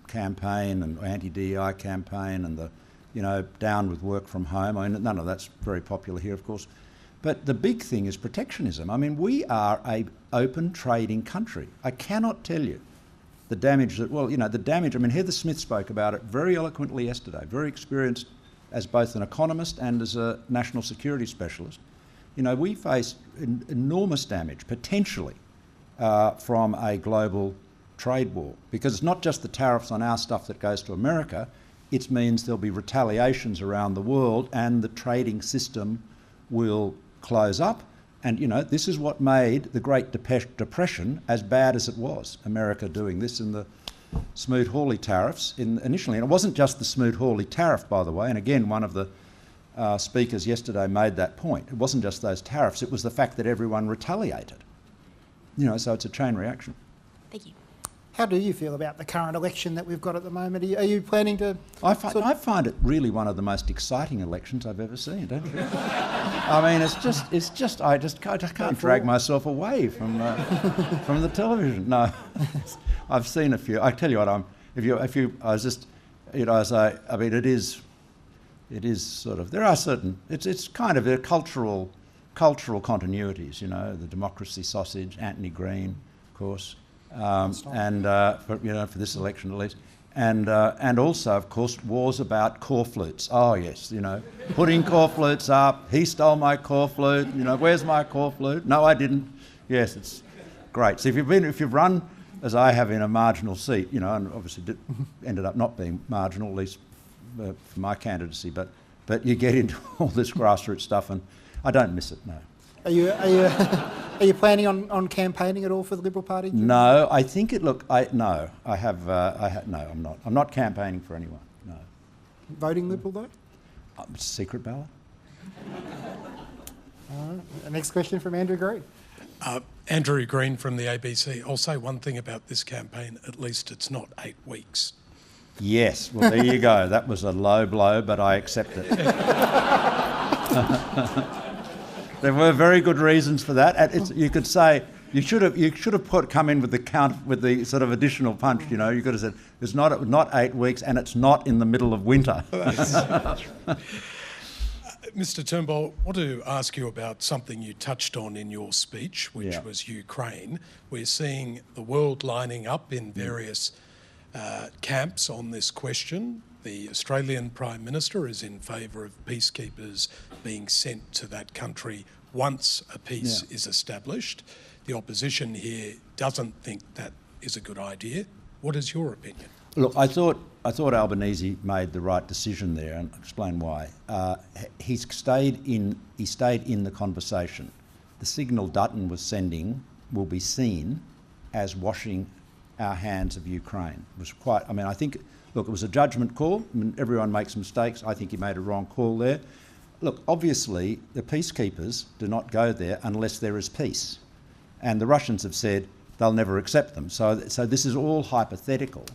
campaign and anti-DEI campaign and the, you know, down with work from home. I mean, none of that's very popular here, of course. But the big thing is protectionism. I mean, we are a open trading country. I cannot tell you the damage that, well, you know, the damage, I mean, Heather Smith spoke about it very eloquently yesterday, very experienced as both an economist and as a national security specialist. You know, we face enormous damage, potentially, from a global trade war, because it's not just the tariffs on our stuff that goes to America, it means there'll be retaliations around the world and the trading system will close up. And, you know, this is what made the Great Depression as bad as it was, America doing this in the Smoot-Hawley tariffs initially. And it wasn't just the Smoot-Hawley tariff, by the way, and again, one of the speakers yesterday made that point. It wasn't just those tariffs, it was the fact that everyone retaliated. You know, so it's a chain reaction. Thank you. How do you feel about the current election that we've got at the moment? Are you planning to... I find it really one of the most exciting elections I've ever seen, don't you? I mean, I just can't drag myself away from the television. No, I've seen a few. I tell you what, I mean, it is sort of, there are certain, it's kind of a cultural continuities, you know, the democracy sausage, Anthony Green, of course. For this election at least, and also, of course, wars about corflutes. Oh yes, you know, putting corflutes up. He stole my corflute. You know, where's my corflute? No, I didn't. Yes, it's great. So if you've run as I have in a marginal seat, you know, and obviously ended up not being marginal, at least for my candidacy, but you get into all this grassroots stuff, and I don't miss it. No. Are you planning on campaigning at all for the Liberal Party? No, I think it. Look, no, I'm not. I'm not campaigning for anyone. No. Voting Liberal though? Secret ballot. Next question from Andrew Green. Andrew Green from the ABC. I'll say one thing about this campaign. At least it's not 8 weeks. Yes. Well, there you go. That was a low blow, but I accept it. There were very good reasons for that. You could say you should have come in with the sort of additional punch. You know, you could have said it's not 8 weeks and it's not in the middle of winter. Mr. Turnbull, I want to ask you about something you touched on in your speech, which was Ukraine. We're seeing the world lining up in various camps on this question. The Australian Prime Minister is in favour of peacekeepers being sent to that country once a peace is established. The opposition here doesn't think that is a good idea. What is your opinion? Look, I thought Albanese made the right decision there, and I'll explain why. He stayed in the conversation. The signal Dutton was sending will be seen as washing our hands of Ukraine. It was quite. I mean, I think. Look, it was a judgment call. I mean, everyone makes mistakes. I think he made a wrong call there. Look, obviously, the peacekeepers do not go there unless there is peace. And the Russians have said they'll never accept them. So this is all hypothetical.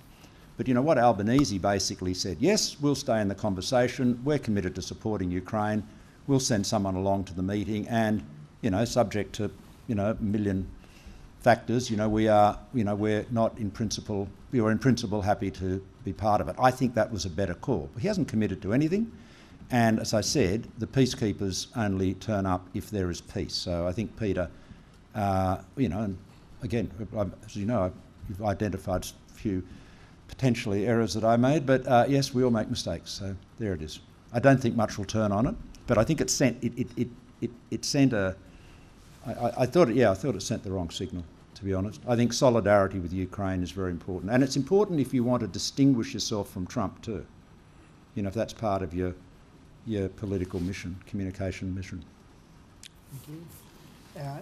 But you know what Albanese basically said? Yes, we'll stay in the conversation. We're committed to supporting Ukraine. We'll send someone along to the meeting and, you know, subject to, you know, a million factors, you know, we're not in principle, we were in principle happy to be part of it. I think that was a better call. But he hasn't committed to anything. And as I said, the peacekeepers only turn up if there is peace. So I think Peter, you know, and again, as you know, you've identified a few potentially errors that I made, but yes, we all make mistakes. So there it is. I don't think much will turn on it, but I think it sent a. I thought it sent the wrong signal, to be honest. I think solidarity with Ukraine is very important. And it's important if you want to distinguish yourself from Trump too. You know, if that's part of your political mission, communication mission. Thank you.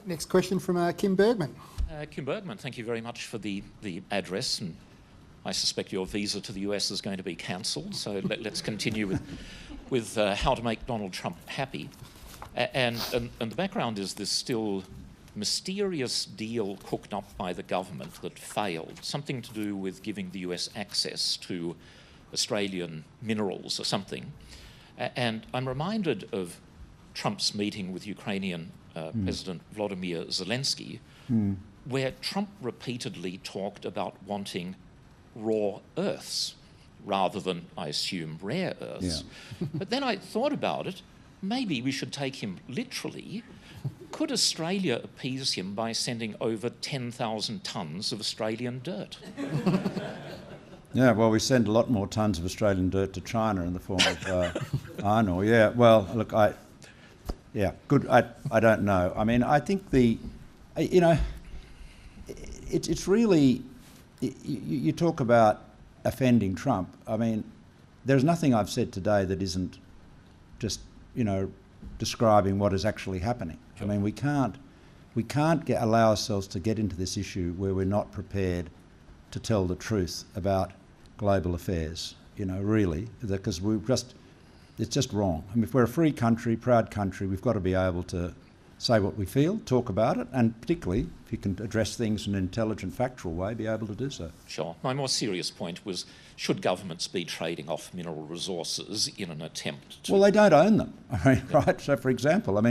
Next question from Kim Bergman. Kim Bergman, thank you very much for the address. And I suspect your visa to the US is going to be cancelled, so let's continue with how to make Donald Trump happy. And the background is this still mysterious deal cooked up by the government that failed, something to do with giving the US access to Australian minerals or something. And I'm reminded of Trump's meeting with Ukrainian President Volodymyr Zelensky, where Trump repeatedly talked about wanting raw earths rather than, I assume, rare earths. Yeah. But then I thought about it. Maybe we should take him literally. Could Australia appease him by sending over 10,000 tonnes of Australian dirt? Yeah, well, we send a lot more tons of Australian dirt to China in the form of iron ore. Yeah, well, look, I don't know. I mean, I think it's really, you talk about offending Trump. I mean, there's nothing I've said today that isn't just, describing what is actually happening. I mean, we can't allow ourselves to get into this issue where we're not prepared to tell the truth about global affairs, really, because it's just wrong. I mean, if we're a free country, proud country, we've got to be able to say what we feel, talk about it, and particularly, if you can address things in an intelligent, factual way, be able to do so. Sure. My more serious point was, should governments be trading off mineral resources in an attempt to... Well, they don't own them, right? So, for example, go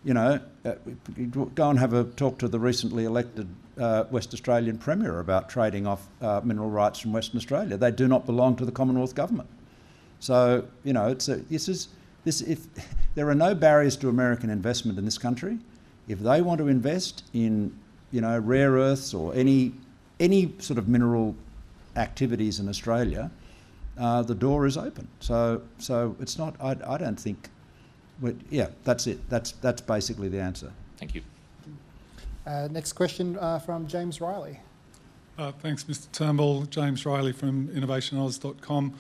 and have a talk to the recently elected West Australian Premier about trading off mineral rights from Western Australia. They do not belong to the Commonwealth Government. So, if there are no barriers to American investment in this country. If they want to invest in, rare earths or any sort of mineral activities in Australia, the door is open. So it's not. I don't think. That's it. That's basically the answer. Thank you. Next question from James Riley. Thanks, Mr. Turnbull. James Riley from innovationoz.com.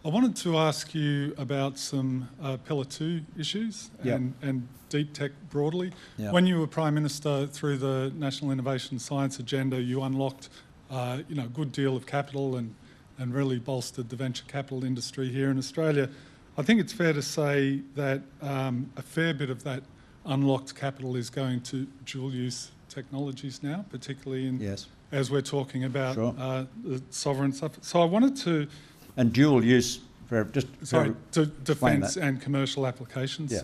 I wanted to ask you about some Pillar 2 issues and deep tech broadly. Yep. When you were Prime Minister, through the National Innovation Science Agenda, you unlocked a good deal of capital and really bolstered the venture capital industry here in Australia. I think it's fair to say that a fair bit of that unlocked capital is going to dual-use technologies now, particularly as we're talking about the sovereign stuff. So I wanted to... And dual use, defence and commercial applications.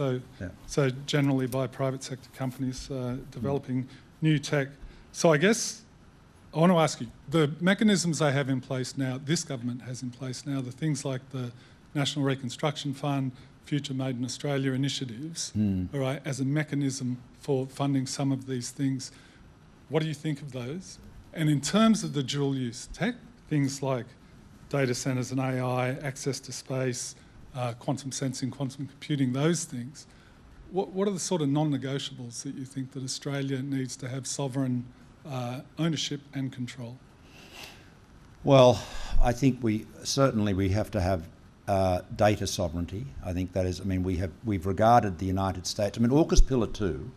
So generally by private sector companies developing new tech. So I guess I want to ask you, the mechanisms they have in place now, this government has in place now, the things like the National Reconstruction Fund, Future Made in Australia initiatives, all right, as a mechanism for funding some of these things. What do you think of those? And in terms of the dual use tech, things like data centres and AI, access to space, quantum sensing, quantum computing, those things. What are the sort of non-negotiables that you think that Australia needs to have sovereign ownership and control? Well, I think we have to have data sovereignty. I think that is, we've regarded the United States, AUKUS Pillar 2,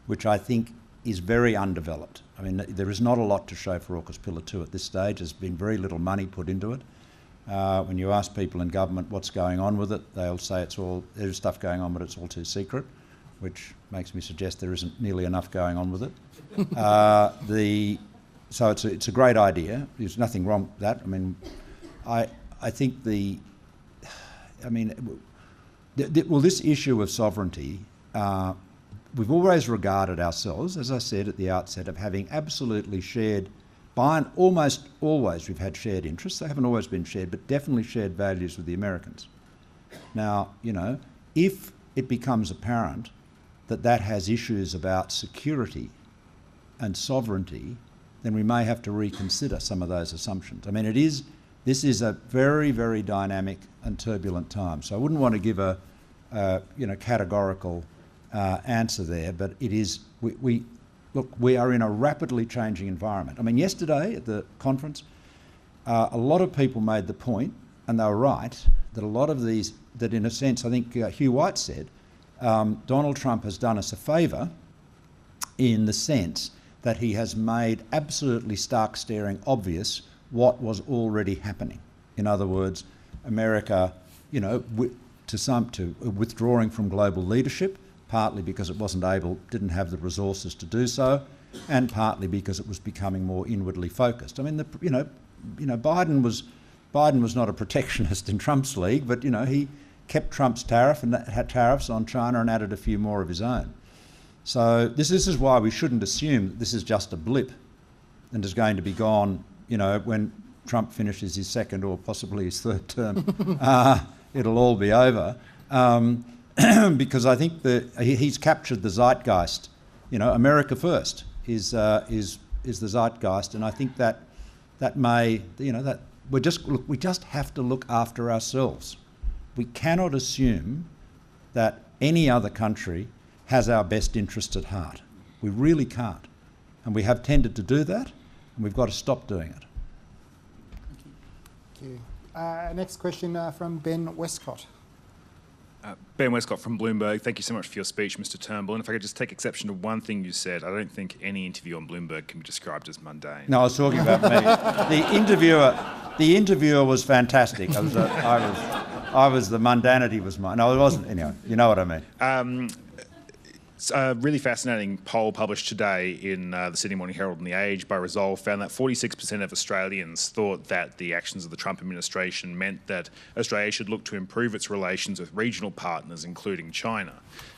which I think is very undeveloped. There is not a lot to show for AUKUS Pillar 2 at this stage. There's been very little money put into it. When you ask people in government what's going on with it, they'll say there's stuff going on, but it's all too secret, which makes me suggest there isn't nearly enough going on with it. So it's a great idea. There's nothing wrong with that. I think this issue of sovereignty, we've always regarded ourselves, as I said at the outset, of having absolutely shared, almost always we've had shared interests. They haven't always been shared, but definitely shared values with the Americans. Now, if it becomes apparent that has issues about security and sovereignty, then we may have to reconsider some of those assumptions. This is a very, very dynamic and turbulent time. So I wouldn't want to give a categorical answer there, but it is, we are in a rapidly changing environment. Yesterday at the conference, a lot of people made the point, and they were right, that a lot of these, that in a sense, I think Hugh White said, Donald Trump has done us a favour in the sense that he has made absolutely stark staring obvious what was already happening. In other words, America, withdrawing from global leadership, partly because it didn't have the resources to do so, and partly because it was becoming more inwardly focused. Biden was not a protectionist in Trump's league, but kept Trump's tariffs on China and added a few more of his own. So this is why we shouldn't assume that this is just a blip and is going to be gone, when Trump finishes his second or possibly his third term. It'll all be over. Because I think that he's captured the zeitgeist. America first is the zeitgeist, and I think that may, that we just have to look after ourselves. We cannot assume that any other country has our best interest at heart. We really can't, and we have tended to do that, and we've got to stop doing it. Thank you. Next question from Ben Westcott. Ben Westcott from Bloomberg. Thank you so much for your speech, Mr. Turnbull. And if I could just take exception to one thing you said, I don't think any interview on Bloomberg can be described as mundane. No, I was talking about me. The interviewer was fantastic. I was the mundanity was mine. No, it wasn't. Anyway, you know what I mean. It's a really fascinating poll published today in the Sydney Morning Herald and The Age by Resolve found that 46% of Australians thought that the actions of the Trump administration meant that Australia should look to improve its relations with regional partners, including China.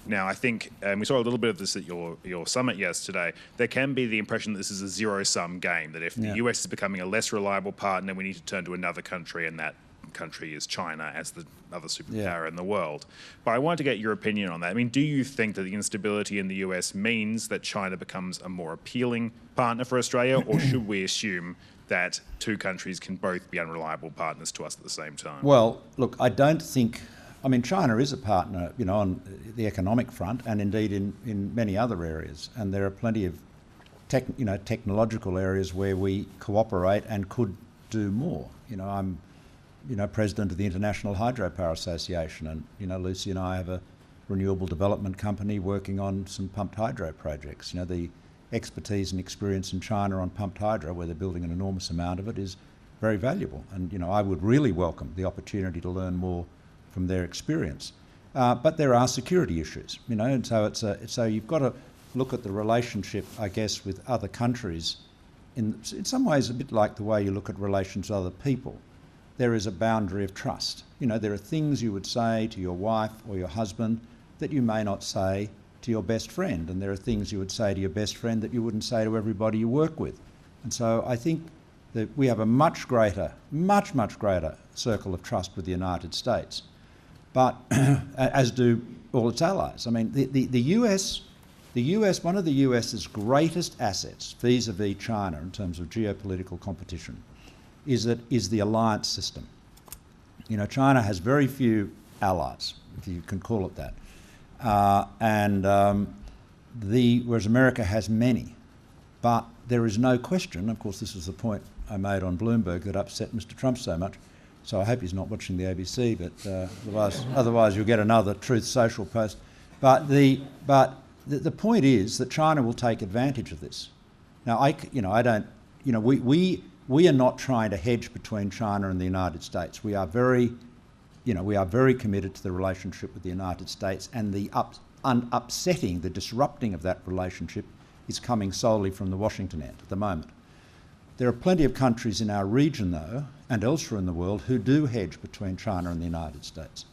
Now, I think, and we saw a little bit of this at your summit yesterday, there can be the impression that this is a zero-sum game, that if the US is becoming a less reliable partner, we need to turn to another country, and that country is China as the other superpower in the world. But I wanted to get your opinion on that. I mean, do you think that the instability in the US means that China becomes a more appealing partner for Australia, or should we assume that two countries can both be unreliable partners to us at the same time? Well, look, I don't think... I mean, China is a partner, on the economic front and indeed in many other areas. And there are plenty of technological areas where we cooperate and could do more. I'm president of the International Hydropower Association, and Lucy and I have a renewable development company working on some pumped hydro projects. The expertise and experience in China on pumped hydro, where they're building an enormous amount of it, is very valuable. And I would really welcome the opportunity to learn more from their experience. But there are security issues, and so you've got to look at the relationship, I guess, with other countries in some ways a bit like the way you look at relations with other people. There is a boundary of trust. There are things you would say to your wife or your husband that you may not say to your best friend, and there are things you would say to your best friend that you wouldn't say to everybody you work with. And so I think that we have a much greater circle of trust with the United States, but as do all its allies. I mean, the US, one of the US's greatest assets vis-a-vis China in terms of geopolitical competition is the alliance system. China has very few allies, if you can call it that, whereas America has many. But there is no question, of course this was the point I made on Bloomberg that upset Mr. Trump so much, so I hope he's not watching the ABC, but otherwise you'll get another Truth Social post. But the point is that China will take advantage of this. Now, we are not trying to hedge between China and the United States. We are very committed to the relationship with the United States, and the upsetting, the disrupting of that relationship is coming solely from the Washington end at the moment. There are plenty of countries in our region, though, and elsewhere in the world, who do hedge between China and the United States.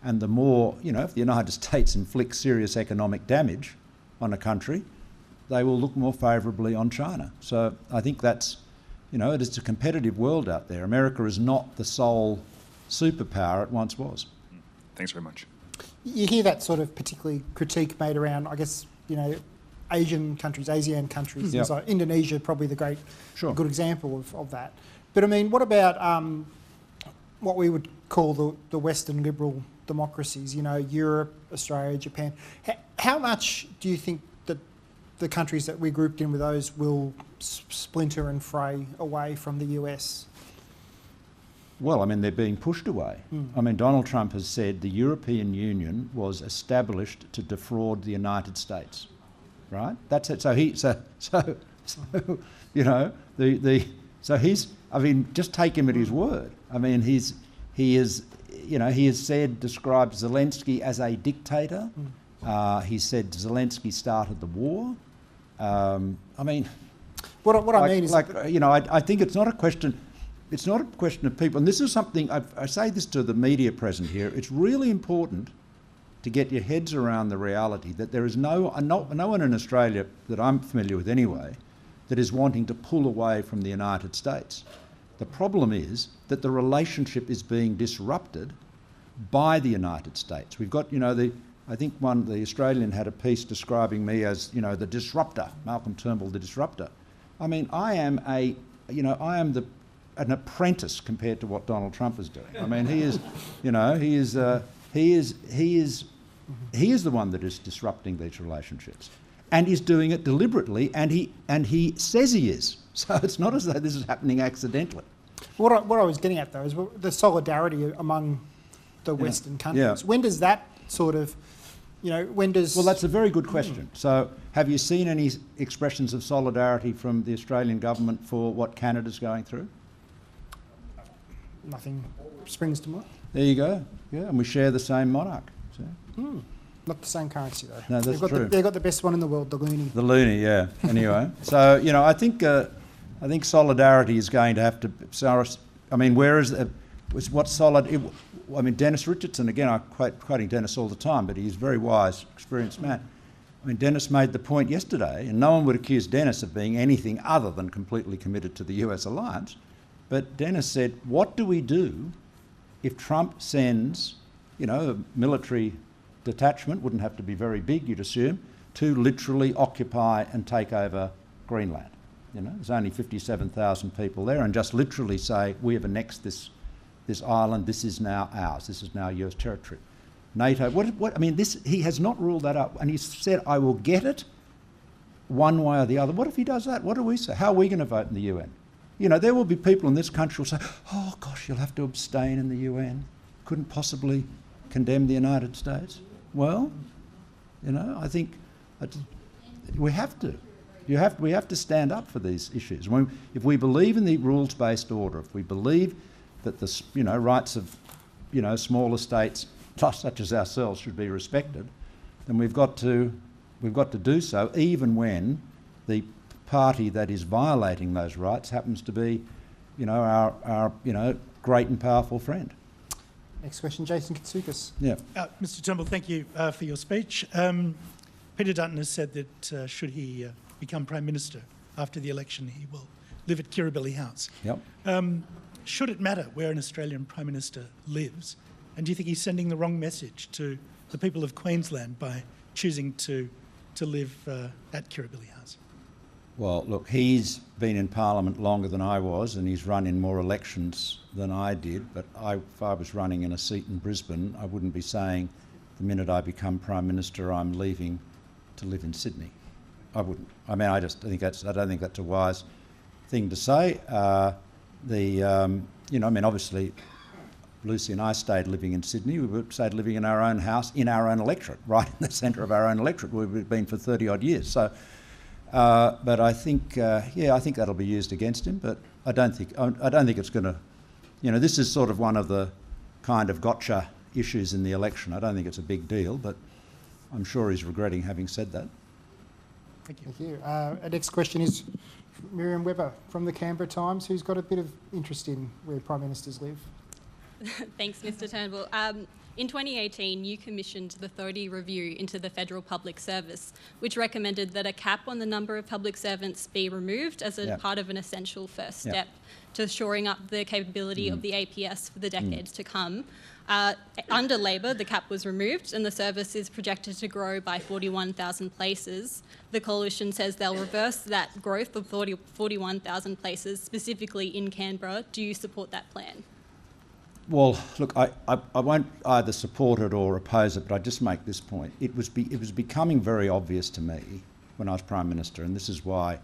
And the more, if the United States inflicts serious economic damage on a country, they will look more favourably on China. So I think that's, it is a competitive world out there. America is not the sole superpower it once was. Thanks very much. You hear that sort of particularly critique made around, I guess, Asian countries, ASEAN countries. Yep. So Indonesia, probably a good example of that. But I mean, what about what we would call the Western liberal democracies, Europe, Australia, Japan? How much do you think that the countries that we grouped in with those will splinter and fray away from the US? Well, I mean, they're being pushed away. I mean, Donald Trump has said the European Union was established to defraud the United States, right? That's it. So I mean, just take him at his word. I mean, he has described Zelensky as a dictator. He said Zelensky started the war. I mean, I mean is, I think it's not a question. it's not a question of people, and this is something, I say this to the media present here, it's really important to get your heads around the reality that there is no one in Australia that I'm familiar with anyway that is wanting to pull away from the United States. The problem is that the relationship is being disrupted by the United States. We've got, I think the Australian had a piece describing me as, the disruptor, Malcolm Turnbull, the disruptor. I mean, I am an apprentice compared to what Donald Trump is doing. I mean, he is the one that is disrupting these relationships, and is doing it deliberately, and he says he is. So it's not as though this is happening accidentally. What I was getting at though is the solidarity among the Western countries. Yeah. When does that sort of, when does... Well, that's a very good question. So have you seen any expressions of solidarity from the Australian government for what Canada's going through? Nothing springs to mind. There you go. Yeah, and we share the same monarch. So. Not the same currency though. No, that's true. They've got the best one in the world, the loonie. The loonie, yeah. Anyway, so I think solidarity is going to have to. I mean, Dennis Richardson again. I'm quoting Dennis all the time, but he's a very wise, experienced man. I mean, Dennis made the point yesterday, and no one would accuse Dennis of being anything other than completely committed to the US alliance. But Dennis said, "What do we do if Trump sends, a military detachment, wouldn't have to be very big, you'd assume, to literally occupy and take over Greenland? There's only 57,000 people there, and just literally say, we have annexed this island, this is now ours, this is now US territory." NATO, he has not ruled that out, and he said, I will get it one way or the other. What if he does that? What do we say? How are we going to vote in the UN? There will be people in this country who will say, oh gosh, you'll have to abstain in the UN. Couldn't possibly condemn the United States. Well, I think we have to. We have to stand up for these issues. If we believe in the rules-based order, if we believe that the rights of smaller states, such as ourselves, should be respected, then we've got to do so, even when the party that is violating those rights happens to be, our great and powerful friend. Next question, Jason Katsoukis. Yeah. Mr. Turnbull, thank you for your speech. Peter Dutton has said that should he become Prime Minister after the election, he will live at Kirribilli House. Yep. Should it matter where an Australian Prime Minister lives? And do you think he's sending the wrong message to the people of Queensland by choosing to live at Kirribilli House? Well, look, he's been in Parliament longer than I was, and he's run in more elections than I did, but if I was running in a seat in Brisbane, I wouldn't be saying the minute I become Prime Minister I'm leaving to live in Sydney. I wouldn't. I mean, I don't think that's a wise thing to say. Obviously, Lucy and I stayed living in Sydney. We stayed living in our own house, in our own electorate, right in the centre of our own electorate. We've been for 30 odd years. So, but I think, I think that'll be used against him. But I don't think it's going to. This is sort of one of the kind of gotcha issues in the election. I don't think it's a big deal, but I'm sure he's regretting having said that. Thank you. Thank you. Our next question is Miriam Webber from the Canberra Times, who's got a bit of interest in where Prime Ministers live. Thanks, Mr. Turnbull. In 2018, you commissioned the 30 review into the Federal Public Service, which recommended that a cap on the number of public servants be removed as a part of an essential first step to shoring up the capability of the APS for the decades to come. Under Labor, the cap was removed and the service is projected to grow by 41,000 places. The Coalition says they'll reverse that growth of 41,000 places, specifically in Canberra. Do you support that plan? Well, look, I won't either support it or oppose it, but I just make this point. It was becoming very obvious to me when I was Prime Minister, and this is why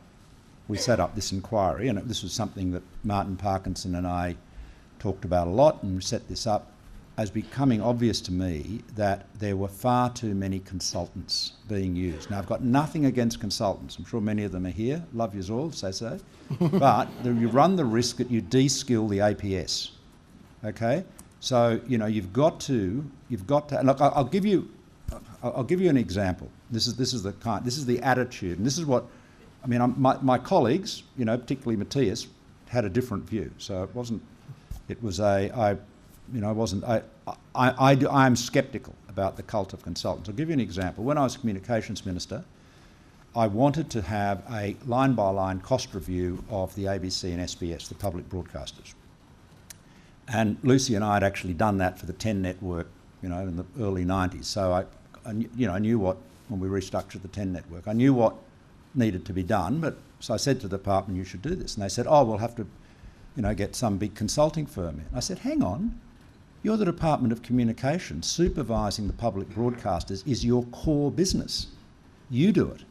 we set up this inquiry, and this was something that Martin Parkinson and I talked about a lot, and we set this up, as becoming obvious to me that there were far too many consultants being used. Now, I've got nothing against consultants. I'm sure many of them are here. Love yous all, say so. But you run the risk that you de-skill the APS. Okay, so you've got to. Look, I'll give you an example. This is the attitude, and this is what I mean. My colleagues, particularly Matthias, had a different view. So it wasn't. It was I'm sceptical about the cult of consultants. I'll give you an example. When I was Communications Minister, I wanted to have a line-by-line cost review of the ABC and SBS, the public broadcasters. And Lucy and I had actually done that for the 10 network, in the early 90s. So I knew what, when we restructured the 10 network, I knew what needed to be done. So I said to the department, you should do this. And they said, oh, we'll have to, get some big consulting firm in. I said, hang on. You're the Department of Communications. Supervising the public broadcasters is your core business. You do it.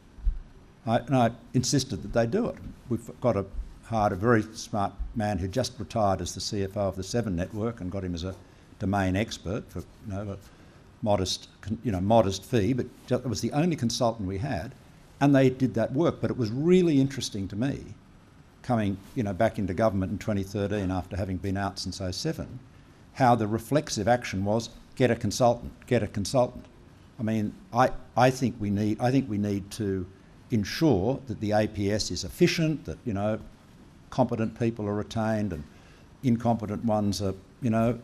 And I insisted that they do it. We've hired a very smart man who just retired as the CFO of the 7 network and got him as a domain expert for a modest fee, but it was the only consultant we had, and they did that work. But it was really interesting to me, coming back into government in 2013 after having been out since 2007, how the reflexive action was get a consultant. I mean, I think we need to ensure that the APS is efficient, that competent people are retained and incompetent ones are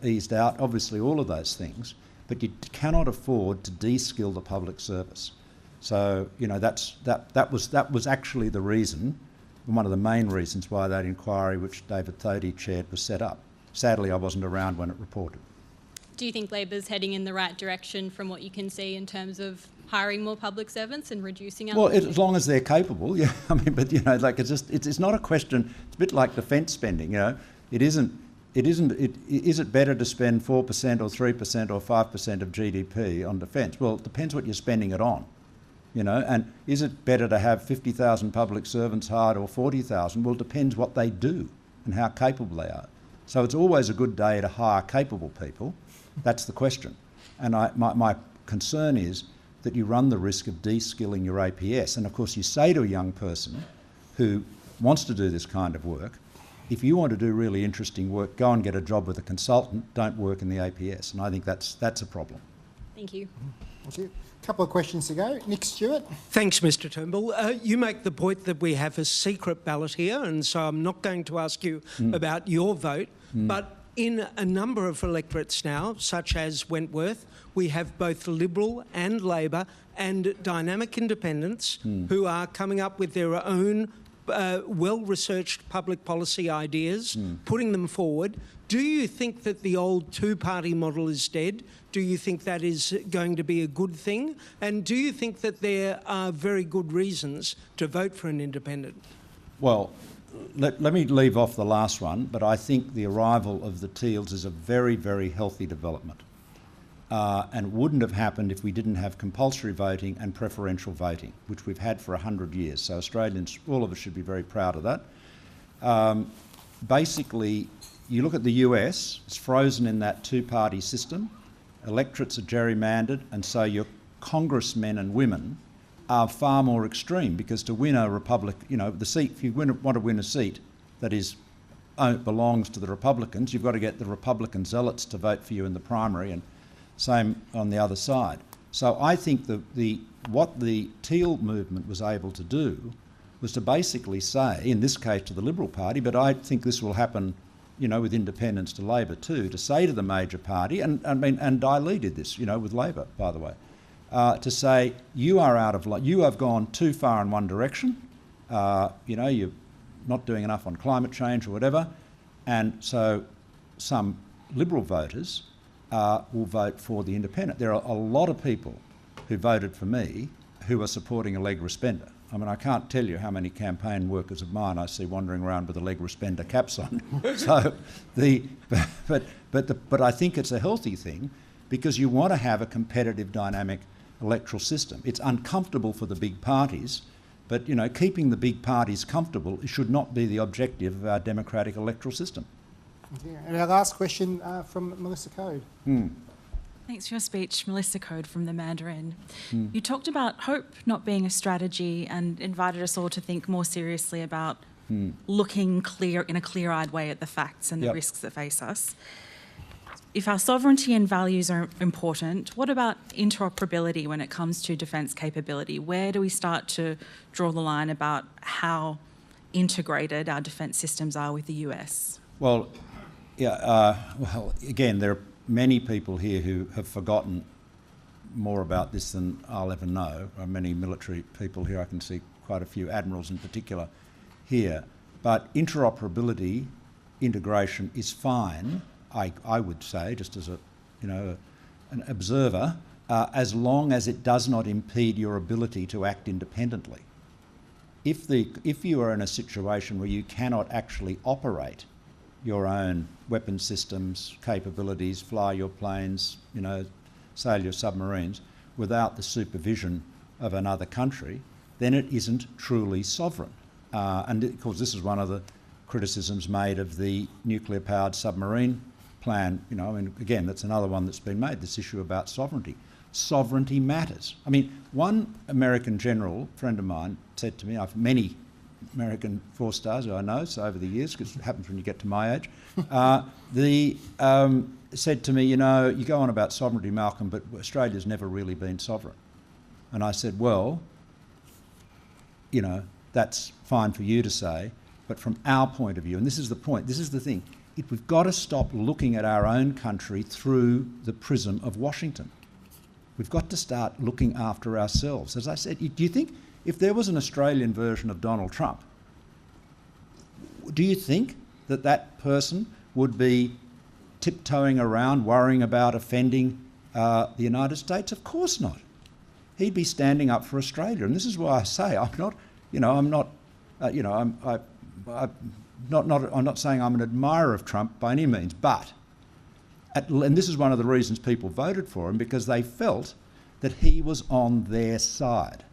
eased out. Obviously, all of those things, but you cannot afford to de-skill the public service. So that was actually the reason, one of the main reasons why that inquiry, which David Thodey chaired, was set up. Sadly, I wasn't around when it reported. Do you think Labor's heading in the right direction from what you can see in terms of hiring more public servants and reducing our... Well, as long as they're capable, yeah. I mean, but it's not a question. It's a bit like defence spending. Is it better to spend 4% or 3% or 5% of GDP on defence? Well, it depends what you're spending it on. And is it better to have 50,000 public servants hired or 40,000? Well, it depends what they do and how capable they are. So it's always a good day to hire capable people. That's the question. And my concern is that you run the risk of de-skilling your APS. And of course, you say to a young person who wants to do this kind of work, if you want to do really interesting work, go and get a job with a consultant, don't work in the APS. And I think that's a problem. Thank you. Thank you. A couple of questions to go. Nick Stewart. Thanks, Mr Turnbull. You make the point that we have a secret ballot here, and so I'm not going to ask you about your vote, but in a number of electorates now, such as Wentworth, we have both Liberal and Labor and dynamic independents who are coming up with their own well-researched public policy ideas, putting them forward. Do you think that the old two-party model is dead? Do you think that is going to be a good thing? And do you think that there are very good reasons to vote for an independent? Well, let me leave off the last one, but I think the arrival of the Teals is a very, very healthy development. And wouldn't have happened if we didn't have compulsory voting and preferential voting, which we've had for 100 years. So Australians, all of us should be very proud of that. Basically, you look at the US, it's frozen in that two-party system. Electorates are gerrymandered, and so your congressmen and women are far more extreme, because to win a Republic, the seat, if you want to win a seat that belongs to the Republicans, you've got to get the Republican zealots to vote for you in the primary, and same on the other side. So I think what the Teal movement was able to do was to basically say, in this case to the Liberal Party, but I think this will happen, with independents to Labor too, to say to the major party, and Daly did this, with Labor, by the way, to say, you are out of line, you have gone too far in one direction, you're not doing enough on climate change or whatever, and so some Liberal voters will vote for the independent. There are a lot of people who voted for me who are supporting a leg respender. I mean, I can't tell you how many campaign workers of mine I see wandering around with a leg respender caps on. But I think it's a healthy thing, because you want to have a competitive, dynamic electoral system. It's uncomfortable for the big parties, but keeping the big parties comfortable should not be the objective of our democratic electoral system. Yeah. And our last question from Melissa Code. Thanks for your speech, Melissa Code from the Mandarin. You talked about hope not being a strategy and invited us all to think more seriously about looking in a clear-eyed way at the facts and the risks that face us. If our sovereignty and values are important, what about interoperability when it comes to defence capability? Where do we start to draw the line about how integrated our defence systems are with the US? Well, again, there are many people here who have forgotten more about this than I'll ever know. There are many military people here. I can see quite a few admirals in particular here. But interoperability, integration is fine, I would say, just as an observer, as long as it does not impede your ability to act independently. If you are in a situation where you cannot actually operate your own weapon systems, capabilities, fly your planes, sail your submarines without the supervision of another country, then it isn't truly sovereign. And of course, this is one of the criticisms made of the nuclear-powered submarine plan. Again, that's another one that's been made, this issue about sovereignty. Sovereignty matters. One American general, friend of mine, said to me, I've many American four-stars who I know, so over the years, because it happens when you get to my age, said to me, you go on about sovereignty, Malcolm, but Australia's never really been sovereign. And I said, well, that's fine for you to say, but from our point of view, and this is the point, this is the thing, we've got to stop looking at our own country through the prism of Washington. We've got to start looking after ourselves. As I said, do you think if there was an Australian version of Donald Trump, do you think that that person would be tiptoeing around worrying about offending the United States? Of course not. He'd be standing up for Australia. And this is why I say I'm not saying I'm an admirer of Trump by any means, but and this is one of the reasons people voted for him, because they felt that he was on their side.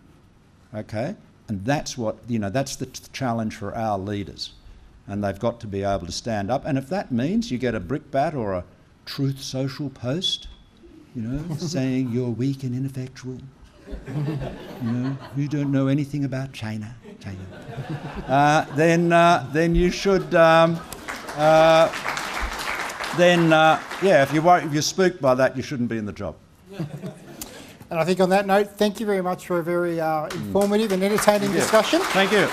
Okay? And that's that's the challenge for our leaders. And they've got to be able to stand up. And if that means you get a brickbat or a Truth Social post, saying you're weak and ineffectual, you don't know anything about China, then you should. If you're spooked by that, you shouldn't be in the job. And I think on that note, thank you very much for a very informative and entertaining discussion. Thank you.